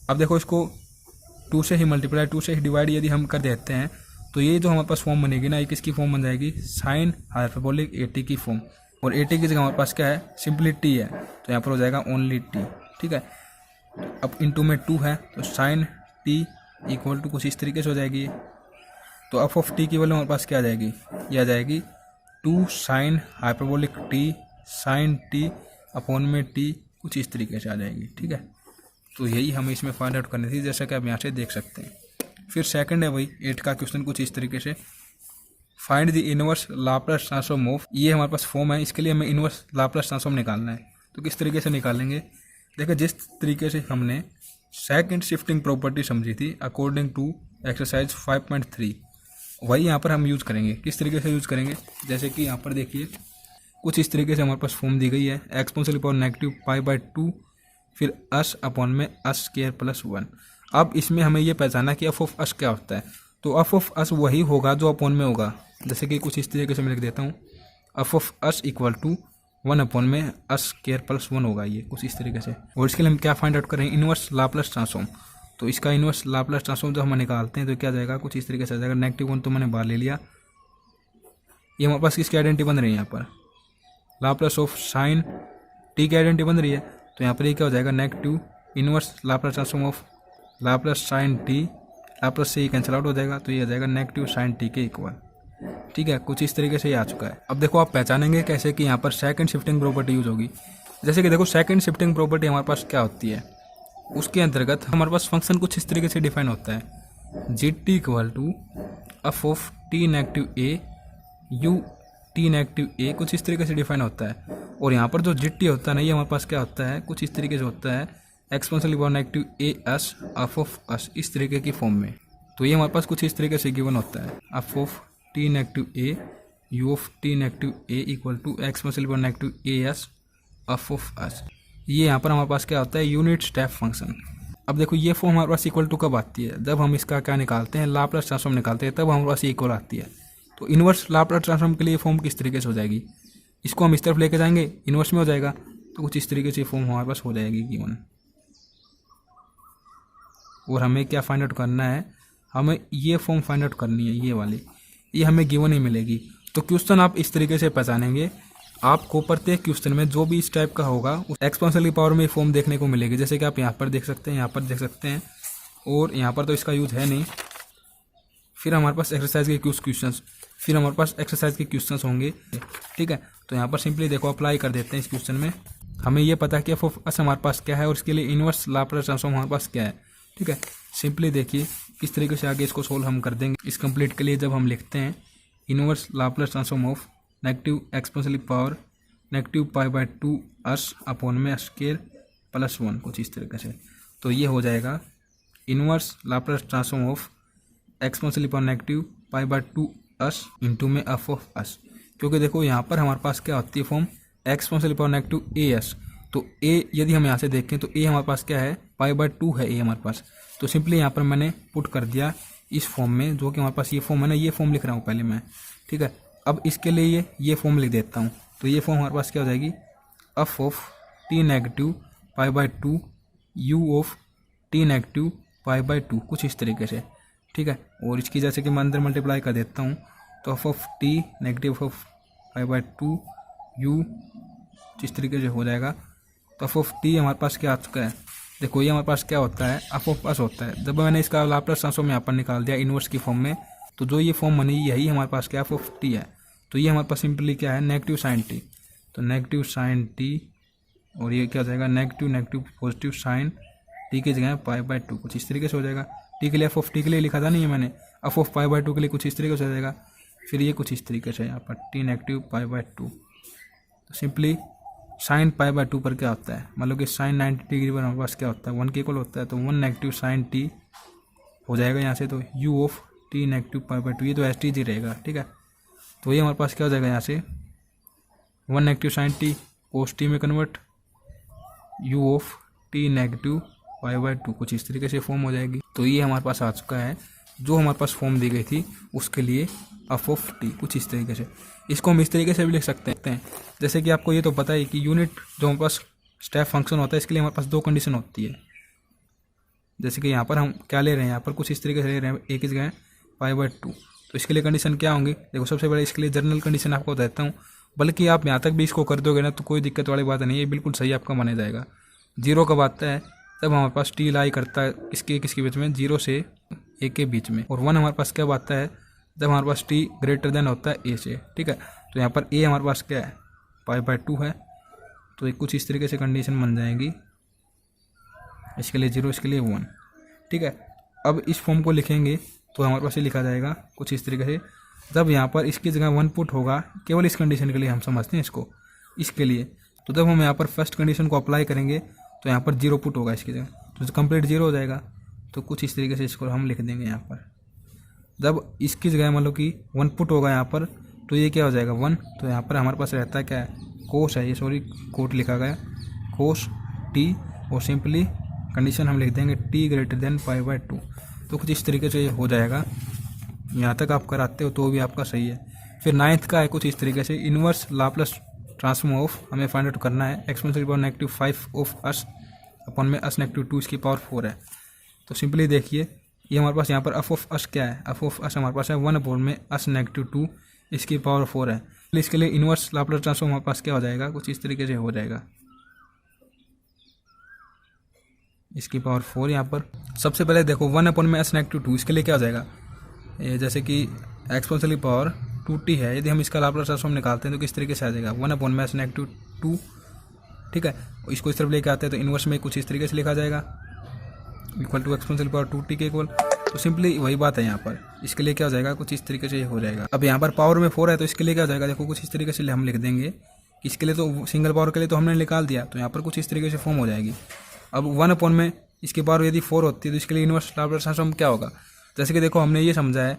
A: अब देखो इसको 2 से ही मल्टीप्लाई 2 से ही डिवाइड यदि हम कर देते हैं तो ये जो हमारे पास फॉर्म बनेगी ना, ये किसकी फॉर्म बन जाएगी साइन हाइपरबोलिक 80 की फॉर्म। और 80 की जगह हमारे पास क्या है सिंपली टी है, तो यहाँ पर हो जाएगा ओनली टी। ठीक है, अब इनटू में 2 है तो साइन टी इक्वल टू कुछ इस तरीके से हो जाएगी ये। तो एफ ऑफ टी की वैल्यू हमारे पास क्या आ जाएगी, ये आ जाएगी 2 sine hyperbolic t sine t upon में टी, कुछ इस तरीके से आ जाएगी। ठीक है, तो यही हमें इसमें फाइंड आउट करनी थी, जैसा कि आप यहाँ से देख सकते हैं। फिर सेकंड है वही 8 का क्वेश्चन कुछ इस तरीके से, find the inverse Laplace transform of, ये हमारे पास फॉर्म है, इसके लिए हमें इनवर्स लाप्लास ट्रांसफॉर्म निकालना है। तो किस तरीके से निकालेंगे, देखिए जिस तरीके से हमने सेकंड शिफ्टिंग प्रॉपर्टी समझी थी अकॉर्डिंग टू एक्सरसाइज 5.3, वही यहाँ पर हम यूज़ करेंगे। किस तरीके से यूज़ करेंगे, जैसे कि यहाँ पर देखिए कुछ इस तरीके से हमारे पास फॉर्म दी गई है, एक्सपोनेंशियल पावर नेगेटिव π/2 फिर अस अपॉन में अस स्क्वायर प्लस 1। अब इसमें हमें ये पहचाना कि एफ ऑफ अस क्या होता है, तो एफ ऑफ अस वही होगा जो अपॉन में होगा, जैसे कि कुछ इस तरीके से मैं लिख देता हूँ, f of s equal to 1 upon में अस स्क्वायर प्लस 1 होगा, ये कुछ इस तरीके से। और इसके लिए हम क्या फाइंड आउट करेंगे, इनवर्स लाप्लास ट्रांसफॉर्म। तो इसका इनवर्स लाप्लास ट्रांसफॉर्म जब हम निकालते हैं तो क्या जाएगा, कुछ इस तरीके से आ जाएगा। -1 तो मैंने बाहर ले लिया, ये हमारे पास किसकी आइडेंटिटी बन रही है, यहाँ पर लाप्लास ऑफ साइन टी की आइडेंटिटी बन रही है। तो यहाँ पर ये क्या हो जाएगा, negative inverse Laplace transform of Laplace sine t, Laplace से ये कैंसिल आउट हो जाएगा, तो ये आ जाएगा नेगेटिव साइन टी के इक्वल। ठीक है, कुछ इस तरीके से ये आ चुका है। अब देखो आप पहचानेंगे कैसे कि यहाँ पर सेकंड शिफ्टिंग प्रॉपर्टी यूज होगी। जैसे कि देखो सेकंड शिफ्टिंग प्रॉपर्टी हमारे पास क्या होती है, उसके अंतर्गत हमारे पास फंक्शन कुछ इस तरीके से डिफाइन होता है, g t equal to f of t negative a u t negative a, कुछ इस तरीके से डिफाइन होता है। और यहाँ पर जो जी टी होता है ना, ये हमारे पास क्या होता है, कुछ इस तरीके से होता है, exponential power negative a s f of अस, इस तरीके की फॉर्म में। तो ये हमारे पास कुछ इस तरीके से गिवन होता है, f of t negative a u of t negative a equal to exponential power negative a s f of s. ये यहाँ पर हमारे पास क्या होता है, यूनिट स्टेप फंक्शन। अब देखो ये फॉर्म हमारे पास इक्वल टू कब आती है, जब हम इसका क्या निकालते हैं, लाप्लास ट्रांसफॉर्म निकालते हैं, तब हमारे पास ये इक्वल आती है। तो इनवर्स लाप्लास ट्रांसफॉर्म के लिए फॉर्म किस तरीके से हो जाएगी, इसको हम इस तरफ लेके जाएंगे, इनवर्स में हो जाएगा, तो कुछ इस तरीके से फॉर्म हमारे पास हो जाएगी गिवन। और हमें क्या फाइंड आउट करना है, हमें ये फॉर्म फाइंड आउट करनी है, ये वाली, ये हमें गिवन ही मिलेगी। तो क्वेश्चन आप इस तरीके से पहचानेंगे, आपको प्रत्येक क्वेश्चन में जो भी इस टाइप का होगा उस एक्सपोनेंशियल पावर में फॉर्म देखने को मिलेगी, जैसे कि आप यहाँ पर देख सकते हैं, यहाँ पर देख सकते हैं, और यहाँ पर तो इसका यूज है नहीं। फिर हमारे पास एक्सरसाइज के क्वेश्चंस, फिर हमारे पास एक्सरसाइज के क्वेश्चंस होंगे। ठीक है, तो यहाँ पर सिंपली देखो अप्लाई कर देते हैं इस क्वेश्चन में। हमें ये पता है कि एफ ऑफ अस हमारे पास क्या है और इसके लिए इनवर्स लाप्लास ट्रांसफॉर्म हमारे पास क्या है। ठीक है, सिंपली देखिए किस तरीके से आगे इसको सोल्व हम कर देंगे। इस कंप्लीट के लिए जब हम लिखते हैं inverse Laplace transform of negative exponential power negative π/2 s upon में स्क्वायर प्लस 1, कुछ इस तरीके से, तो ये हो जाएगा inverse Laplace transform of exponential power negative π/2 s into में एफ ऑफ अस। क्योंकि देखो यहाँ पर हमारे पास क्या होती है form, exponential power negative a s, तो ए यदि हम यहाँ से देखें तो ए हमारे पास क्या है, π/2 है ए हमारे पास। तो सिंपली यहाँ पर मैंने पुट कर दिया इस फॉर्म में, जो कि हमारे पास ये फॉर्म है ना, ये फॉर्म लिख रहा हूँ पहले मैं। ठीक है, अब इसके लिए ये फॉर्म लिख देता हूँ, तो ये फॉर्म हमारे पास क्या हो जाएगी, f of t negative π/2 u of t negative π/2, कुछ इस तरीके से। ठीक है, और इसकी जैसे कि मैं अंदर मल्टीप्लाई कर देता हूँ, तो f of t negative of π/2 u जिस तरीके से हो जाएगा। तो एफ ऑफ टी हमारे पास क्या आ चुका है, देखो ये हमारे पास क्या होता है, एफ ऑफ अस होता है। जब मैंने इसका लाप्लास ट्रांसफॉर्म यहाँ पर निकाल दिया इनवर्स की फॉर्म में, तो जो ये फॉर्म बनी यही हमारे पास क्या एफ ऑफ टी है। तो ये हमारे पास सिंपली क्या है, नेगेटिव साइन टी, तो नेगेटिव साइन टी, और ये क्या हो जाएगा, negative negative positive sine t की जगह π/2, कुछ इस तरीके से हो जाएगा। टी के लिए एफ ऑफ टी के लिए लिखा था नहीं है मैंने, एफ ऑफ π/2 के लिए कुछ इस तरीके से हो जाएगा। फिर ये कुछ इस तरीके से यहाँ पर टी नेगेटिव π/2, तो सिंपली साइन π/2 पर क्या होता है, मतलब कि साइन 90 डिग्री पर हमारे पास क्या होता है, 1 के इक्वल होता है, तो 1 नेगेटिव साइन टी हो जाएगा यहाँ से। तो यू ऑफ टी नेगेटिव π/2, ये तो एस टी जी रहेगा। ठीक है, तो ये हमारे पास क्या हो जाएगा, यहाँ से 1 negative sign t cos t में convert, u of t negative π/2, कुछ इस तरीके से फॉर्म हो जाएगी। तो ये हमारे पास आ चुका है, जो हमारे पास फॉर्म दी गई थी उसके लिए एफ ऑफ टी, कुछ इस तरीके से। इसको हम इस तरीके से भी लिख सकते हैं, जैसे कि आपको ये तो पता है कि यूनिट जो हमारे पास स्टेप फंक्शन होता है, इसके लिए हमारे पास 2 कंडीशन होती है। जैसे कि यहाँ पर हम क्या ले रहे हैं, यहाँ पर कुछ इस तरीके से ले रहे हैं, एक की जगह π/2, तो इसके लिए कंडीशन क्या होंगे, देखो सबसे पहले इसके लिए जनरल कंडीशन आपको बताता हूँ, बल्कि आप यहाँ तक भी इसको कर दोगे ना तो कोई दिक्कत वाली बात नहीं है, बिल्कुल सही आपका माना जाएगा। 0 कब आता है, तब हमारे पास टी लाई करता है किसके बीच में, 0 से ए के बीच में। और 1 हमारे पास क्या आता है जब हमारे पास टी ग्रेटर देन होता है ए से, ठीक है। तो यहाँ पर ए हमारे पास क्या है, π/2 है। तो कुछ इस तरीके से कंडीशन बन जाएगी, इसके लिए 0, इसके लिए 1, ठीक है। अब इस फॉर्म को लिखेंगे तो हमारे पास ये लिखा जाएगा कुछ इस तरीके से। जब यहाँ पर इसकी जगह 1 पुट होगा, केवल इस कंडीशन के लिए हम समझते हैं इसको, इसके लिए। तो जब हम यहाँ पर फर्स्ट कंडीशन को अप्लाई करेंगे तो यहाँ पर 0 पुट होगा इसकी जगह, तो कंप्लीट 0 हो जाएगा। तो कुछ इस तरीके से इसको हम लिख देंगे यहाँ पर। जब इसकी जगह मतलब कि 1 पुट होगा यहाँ पर, तो ये क्या हो जाएगा 1। तो यहाँ पर हमारे पास रहता है क्या है, कोस है, ये सॉरी कोट लिखा गया, कोस टी। और सिंपली कंडीशन हम लिख देंगे टी ग्रेटर देन π/2। तो कुछ इस तरीके से ये हो जाएगा। यहाँ तक आप कराते हो तो भी आपका सही है। फिर 9th का है कुछ इस तरीके से, इनवर्स लाप्लास ट्रांसफॉर्म ऑफ, हमें फाइंड आउट करना है exponential power -5 of us upon में अस -2 इसकी पावर 4 है। तो सिंपली देखिए ये हमारे पास यहाँ पर एफ ऑफ अस क्या है, एफ ऑफ अस हमारे पास है 1 अपॉन में अस -2 इसकी पावर 4 है। इसके लिए इनवर्स लाप्लास ट्रांसफॉर्म हमारे पास क्या हो जाएगा, कुछ इस तरीके से हो जाएगा, इसकी पावर 4। यहाँ पर सबसे पहले देखो 1 अपॉन में अस -2, इसके लिए क्या हो जाएगा, जैसे कि एक्सपोनेंशियल पावर 2t है, यदि हम इसका लाप्लास ट्रांसफॉर्म निकालते हैं तो किस तरीके से आ जाएगा 1 अपॉन में अस -2, ठीक है। इसको इस तरफ लेके आते हैं तो इनवर्स में कुछ इस तरीके से लिखा जाएगा, equal to exponential power 2t के इक्वल। तो सिंपली वही बात है यहाँ पर, इसके लिए क्या हो जाएगा, कुछ इस तरीके से हो जाएगा। अब यहाँ पर पावर में 4 है तो इसके लिए क्या हो जाएगा, देखो कुछ इस तरीके से हम लिख देंगे। इसके लिए तो सिंगल पावर के लिए तो हमने निकाल दिया, तो यहाँ पर कुछ इस तरीके से फॉर्म हो जाएगी। अब 1 अपॉन में इसकी पावर यदि 4 होती है तो इसके लिए इनवर्स लाप्लास ट्रांसफॉर्म क्या होगा, जैसे कि देखो हमने ये समझा है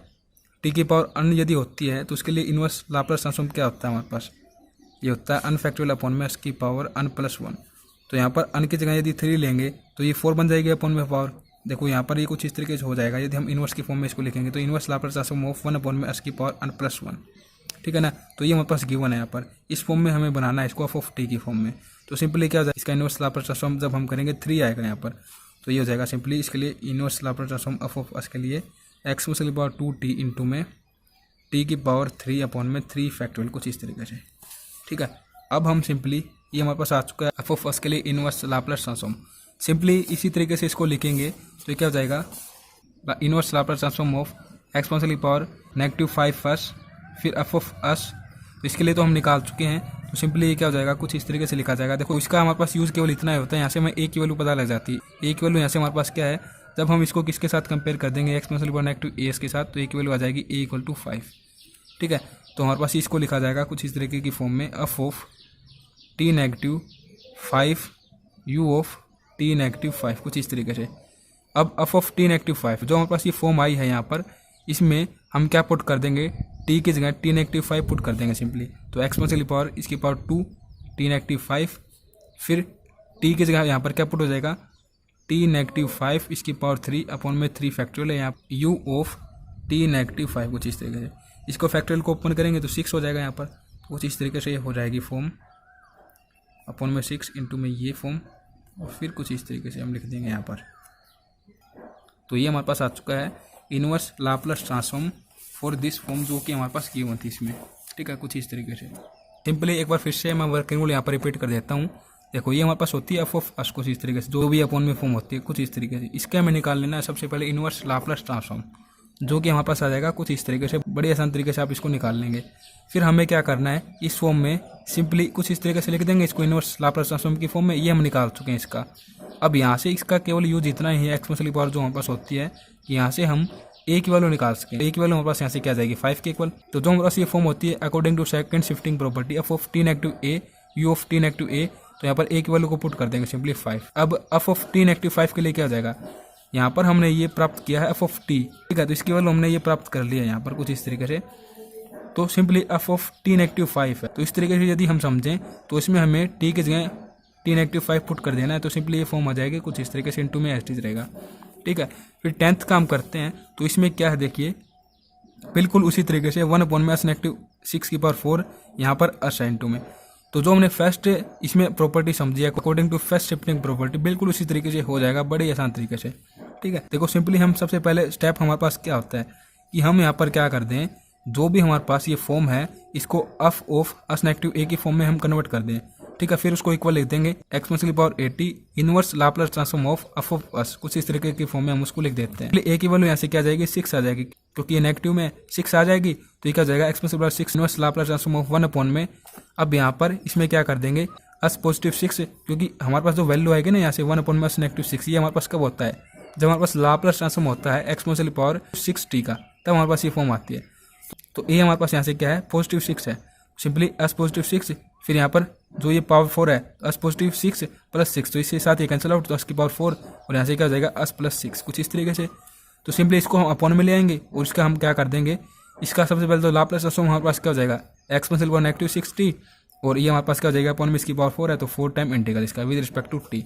A: टी की पावर अन यदि होती है तो उसके लिए इनवर्स लाप्लास ट्रांसफॉर्म क्या होता है हमारे पास, ये होता है अनफैक्टोरियल अपॉन में इसकी पावर अन +1। तो यहाँ पर अन की जगह यदि 3 लेंगे तो ये 4 बन जाएगी अपॉन में पावर। देखो यहाँ पर ये कुछ इस तरीके से हो जाएगा, यदि हम इनवर्स की फॉर्म में इसको लिखेंगे तो inverse Laplace transform of 1 upon में इसकी पावर अन +1, ठीक है ना। तो ये हमारे पास गिवन है यहाँ पर, इस फॉर्म में हमें बनाना है इसको एफ ऑफ टी की फॉर्म में। तो सिंपली क्या हो जाएगा, इसका इनवर्स लाप्लास ट्रांसफॉर्म जब हम करेंगे 3 आएगा यहाँ पर, तो ये हो जाएगा सिंपली इसके लिए inverse Laplace transform F of S के लिए एक्सपोनेंशियल पावर 2t इंटू में टी की पावर 3 अपॉन में 3 फैक्टोरियल, कुछ इस तरीके से, ठीक है। अब हम सिंपली ये हमारे पास आ चुका है एफ ऑफ एस के लिए इनवर्स लाप्लास ट्रांसफॉर्म। सिंपली इसी तरीके से इसको लिखेंगे तो ये क्या हो जाएगा, inverse Laplace transform of exponential power -5 अस फिर एफ ऑफ एस। तो इसके लिए तो हम निकाल चुके हैं, तो सिंपली ये क्या हो जाएगा, कुछ इस तरीके से लिखा जाएगा। देखो इसका हमारे पास यूज़ केवल इतना ही होता है, यहाँ से हमें ए की वैल्यू पता लग जाती है। ए की वैल्यू यहाँ से हमारे पास क्या है, जब हम इसको किसके साथ कंपेयर कर देंगे एक्सपोनेंशियल पावर -as के साथ, तो ए की वैल्यू आ जाएगी a = 5, ठीक है। तो हमारे पास इसको लिखा जाएगा कुछ इस तरीके की फॉर्म में f of t -5 u of t -5, कुछ इस तरीके से। अब एफ ऑफ t -5 जो हमारे पास ये फॉर्म आई है यहाँ पर, इसमें हम क्या पुट कर देंगे, t की जगह t -5 पुट कर देंगे सिंपली। तो एक्सपोनेंशियल पावर इसकी पावर 2 t -5 फिर t की जगह यहाँ पर क्या पुट हो जाएगा, t -5 इसकी पावर 3 अपॉन में 3 फैक्टोरियल है यहाँ u ऑफ t -5, कुछ इस तरीके से। इसको फैक्टोरियल को ओपन करेंगे तो 6 हो जाएगा यहाँ पर, कुछ इस तरीके से ये हो जाएगी फॉर्म, अपॉन में 6 इंटू में ये फॉर्म, और फिर कुछ इस तरीके से हम लिख देंगे यहाँ पर। तो ये हमारे पास आ चुका है inverse Laplace transform for this form, जो कि हमारे पास गिवन थी इसमें, ठीक है, कुछ इस तरीके से। सिंपली एक बार फिर से मैं वर्किंग रूल यहाँ पर रिपीट कर देता हूँ। देखो ये हमारे पास होती है एफ ऑफ एस, कुछ इस तरीके से, जो भी अपॉन में फॉर्म होती है कुछ इस तरीके से। इसका हमें निकाल लेना है सबसे पहले इनवर्स लाप्लास ट्रांसफॉर्म, जो कि हमारे पास आ जाएगा कुछ इस तरीके से। बड़ी आसान तरीके से आप इसको निकाल लेंगे। फिर हमें क्या करना है, इस फॉर्म में सिंपली कुछ इस तरीके से लिख देंगे इसको इनवर्स लाप्लास ट्रांसफॉर्म की फॉर्म में। ये हम निकाल चुके हैं इसका। अब यहाँ से इसका केवल यूज इतना ही है, एक्सपोनेंशियल पावर जो हमारे पास होती है कि यहाँ से हम ए की वैल्यू निकाल सकें। ए की वैल्यू हमारे पास यहाँ से क्या जाएगी 5 के इक्वल। तो जो हमारे पास ये फॉर्म होती है according to second shifting property f of t -a u of t -a, तो यहाँ पर ए की वैल्यू को पुट कर देंगे सिंपली 5। अब एफ ऑफ t -5 के लिए क्या हो जाएगा, यहाँ पर हमने ये प्राप्त किया है एफ ऑफ t, ठीक है। तो इसकी वैल्यू हमने ये प्राप्त कर लिया यहाँ पर कुछ इस तरीके से। तो सिंपली एफ ऑफ t -5 है। तो इस तरीके से यदि हम समझें तो इसमें हमें t की जगह t -5 पुट कर देना है। तो सिंपली ये फॉर्म आ जाएगी कुछ इस तरीके से, इंटू में एस रहेगा, ठीक है। फिर 10th काम करते हैं। तो इसमें क्या है देखिए, बिल्कुल उसी तरीके से 1 अपॉन में s -6 की पावर 4 यहाँ पर अस है इंटू में। तो जो हमने फर्स्ट इसमें प्रॉपर्टी समझी है according to first shifting property, बिल्कुल उसी तरीके से हो जाएगा, बड़े आसान तरीके से, ठीक है। देखो सिंपली हम सबसे पहले स्टेप हमारे पास क्या होता है कि हम यहाँ पर क्या कर दें, जो भी हमारे पास ये फॉर्म है इसको एफ ऑफ s -a की फॉर्म में हम कन्वर्ट कर दें। ठीक है। फिर उसको इक्वल लिख देंगे exponential power 80 inverse Laplace transform of f of S, कुछ इस तरीके की फॉर्म में हम उसको लिख देते हैं। ए की वैल्यू यहाँ से क्या आ जाएगी 6 आ जाएगी, क्योंकि ये नेगेटिव में 6 आ जाएगी तो ये क्या हो जाएगा exponential power 6 inverse Laplace transform of 1 में। अब यहाँ पर इसमें क्या कर देंगे एस पॉजिटिव 6, क्योंकि हमारे पास जो वैल्यू आएगी ना यहाँ से 1 में एस नेगेटिव 6, ये हमारे पास कब होता है जब हमारे पास लाप्लास ट्रांसफॉर्म होता है एक्सपोनेंशियल पावर 6t का, तब हमारे पास ये फॉर्म आती है। तो ए हमारे पास यहाँ से क्या है पॉजिटिव 6 है, सिंपली एस पॉजिटिव 6, फिर यहाँ पर जो ये पावर 4 है एस पॉजिटिव 6 प्लस 6, तो इसके साथ ये कैंसिल आउट, तो एस की पावर 4 और यहाँ से क्या हो जाएगा एस प्लस 6, कुछ इस तरीके से। तो सिंपली इसको हम अपॉन में ले आएंगे और इसका हम क्या कर देंगे, इसका सबसे पहले तो लाप्लास ट्रांसफॉर्म हमारे पास क्या हो जाएगा एक्सपोनेंशियल पावर नेगेटिव 6t, और ये हमारे पास क्या हो जाएगा अपॉन में इसकी पावर 4 है तो 4 टाइम इंटीग्रल इसका विद रिस्पेक्ट टू t।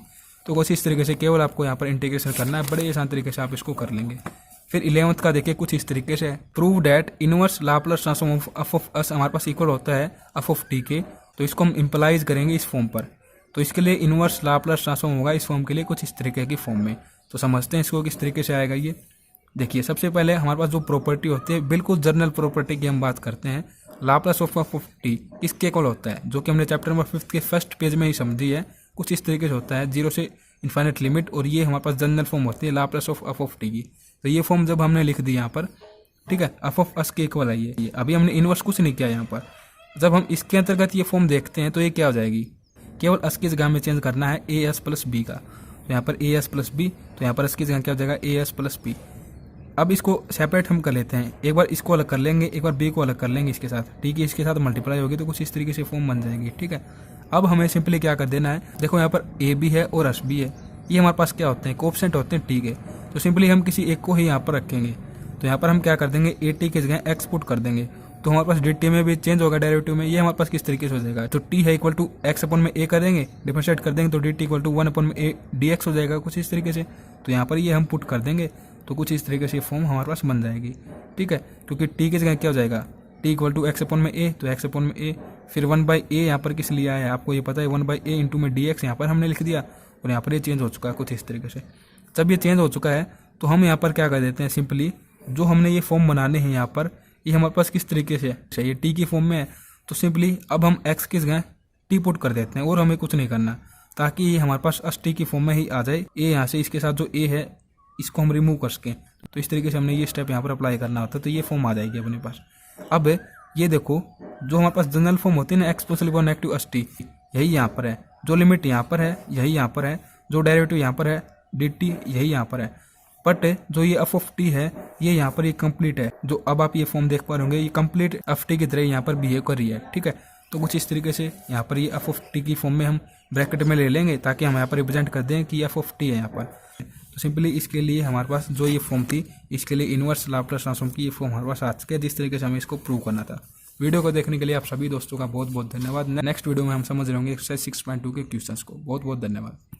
A: तो कुछ इस तरीके से केवल आपको यहाँ पर इंटीग्रेशन करना है, बड़े आसान तरीके से आप इसको कर लेंगे। फिर 11th का देखिए कुछ इस तरीके से, prove that inverse Laplace transform of f of S हमारे पास इक्वल होता है एफ ऑफ टी के, तो इसको हम इम्प्लाइज करेंगे इस फॉर्म पर। तो इसके लिए इनवर्स लाप्लास ट्रांसफॉर्म होगा इस फॉर्म के लिए कुछ इस तरीके की फॉर्म में। तो समझते हैं इसको किस तरीके से आएगा ये। देखिए सबसे पहले हमारे पास जो प्रॉपर्टी होती है बिल्कुल जनरल प्रॉपर्टी की हम बात करते हैं, Laplace of f of T किसके इक्वल होता है, जो कि हमने चैप्टर नंबर 5 के फर्स्ट पेज में ही समझी है। कुछ इस तरीके से होता है 0 से इन्फाइनेट लिमिट, और ये हमारे पास जनरल फॉर्म होती है Laplace of f of t की। तो ये फॉर्म जब हमने लिख दी यहाँ पर, ठीक है, एफ ऑफ एस के इक्वल है ये। अभी हमने इनवर्स कुछ नहीं किया यहाँ पर। जब हम इसके अंतर्गत ये फॉर्म देखते हैं तो ये क्या हो जाएगी, केवल एस की जगह में चेंज करना है ए एस प्लस बी का, तो यहाँ पर ए एस प्लस बी, तो यहाँ पर एस की जगह क्या हो जाएगा ए एस प्लस बी। अब इसको सेपरेट हम कर लेते हैं, एक बार इसको अलग कर लेंगे, एक बार बी को अलग कर लेंगे इसके साथ, ठीक है, इसके साथ मल्टीप्लाई होगी तो कुछ इस तरीके से फॉर्म बन जाएगी। ठीक है, अब हमें सिंपली क्या कर देना है, देखो यहाँ पर ए बी है और एस बी है, ये हमारे पास क्या होते हैं कोएफिशिएंट होते हैं, ठीक है। तो सिंपली हम किसी एक को ही यहाँ पर रखेंगे, तो यहाँ पर हम क्या कर देंगे ए टी की जगह एक्स पुट कर देंगे, तो हमारे पास डी टी में भी चेंज होगा डेरिवेटिव में, ये हमारे पास किस तरीके से हो जाएगा, तो टी है इक्वल टू एक्स अपन में ए कर देंगे, डिफरेंशिएट कर देंगे तो डी टी इक्वल टू 1 अपन में ए डी एक्स हो जाएगा कुछ इस तरीके से। तो यहाँ पर ये हम पुट कर देंगे तो कुछ इस तरीके से फॉर्म हमारे पास बन जाएगी। ठीक है, क्योंकि टी की जगह क्या हो जाएगा T equal to x upon में ए, तो एक्स अपन में ए, फिर 1/a यहाँ पर किस लिए आया है आपको ये पता है, 1/a इंटू में डी एक्स यहाँ पर हमने लिख दिया, और यहाँ पर ये चेंज हो चुका है कुछ इस तरीके से। जब ये चेंज हो चुका है तो हम यहाँ पर क्या कर देते हैं, सिंपली जो हमने ये फॉर्म बनाने हैं यहाँ पर, ये हमारे पास किस तरीके से है, ये टी की फॉर्म में है, तो सिंपली अब हम एक्स की जगह टी पुट कर देते हैं और हमें कुछ नहीं करना, ताकि ये हमारे पास एस टी की फॉर्म में ही आ जाए। ए यहाँ से इसके साथ जो ए है इसको हम रिमूव कर सकें, तो इस तरीके से हमने ये स्टेप यहाँ पर अप्लाई करना होता है, तो ये फॉर्म आ जाएगी अपने पास। अब ये देखो जो हमारे पास जनरल फॉर्म होती है ना exponential power negative S T, यही यहाँ पर है, जो लिमिट यहाँ पर है यही यहाँ पर है, जो डेरिवेटिव यहाँ पर है डी टी यही यहाँ पर है, बट जो ये एफ ऑफ टी है ये यहाँ पर ये कंप्लीट है, जो अब आप ये फॉर्म देख पा रहे होंगे ये कंप्लीट एफ टी की तरह यहाँ पर बिहेव कर रही है। ठीक है, तो कुछ इस तरीके से यहाँ पर ये एफ ऑफ टी की फॉर्म में हम ब्रैकेट में ले लेंगे, ताकि हम यहाँ पर रिप्रेजेंट कर दें कि एफ ऑफ टी है यहाँ पर। तो सिंपली इसके लिए हमारे पास जो ये फॉर्म थी, इसके लिए इनवर्स लाप्लास ट्रांसफॉर्म की ये फॉर्म हमारे पास आ चुके हैं, जिस तरीके से हमें इसको प्रूव करना था। वीडियो को देखने के लिए आप सभी दोस्तों का बहुत बहुत धन्यवाद। नेक्स्ट वीडियो में हम समझ रहे होंगे एक्सरसाइज 6.2 के क्वेश्चंस को। बहुत बहुत धन्यवाद।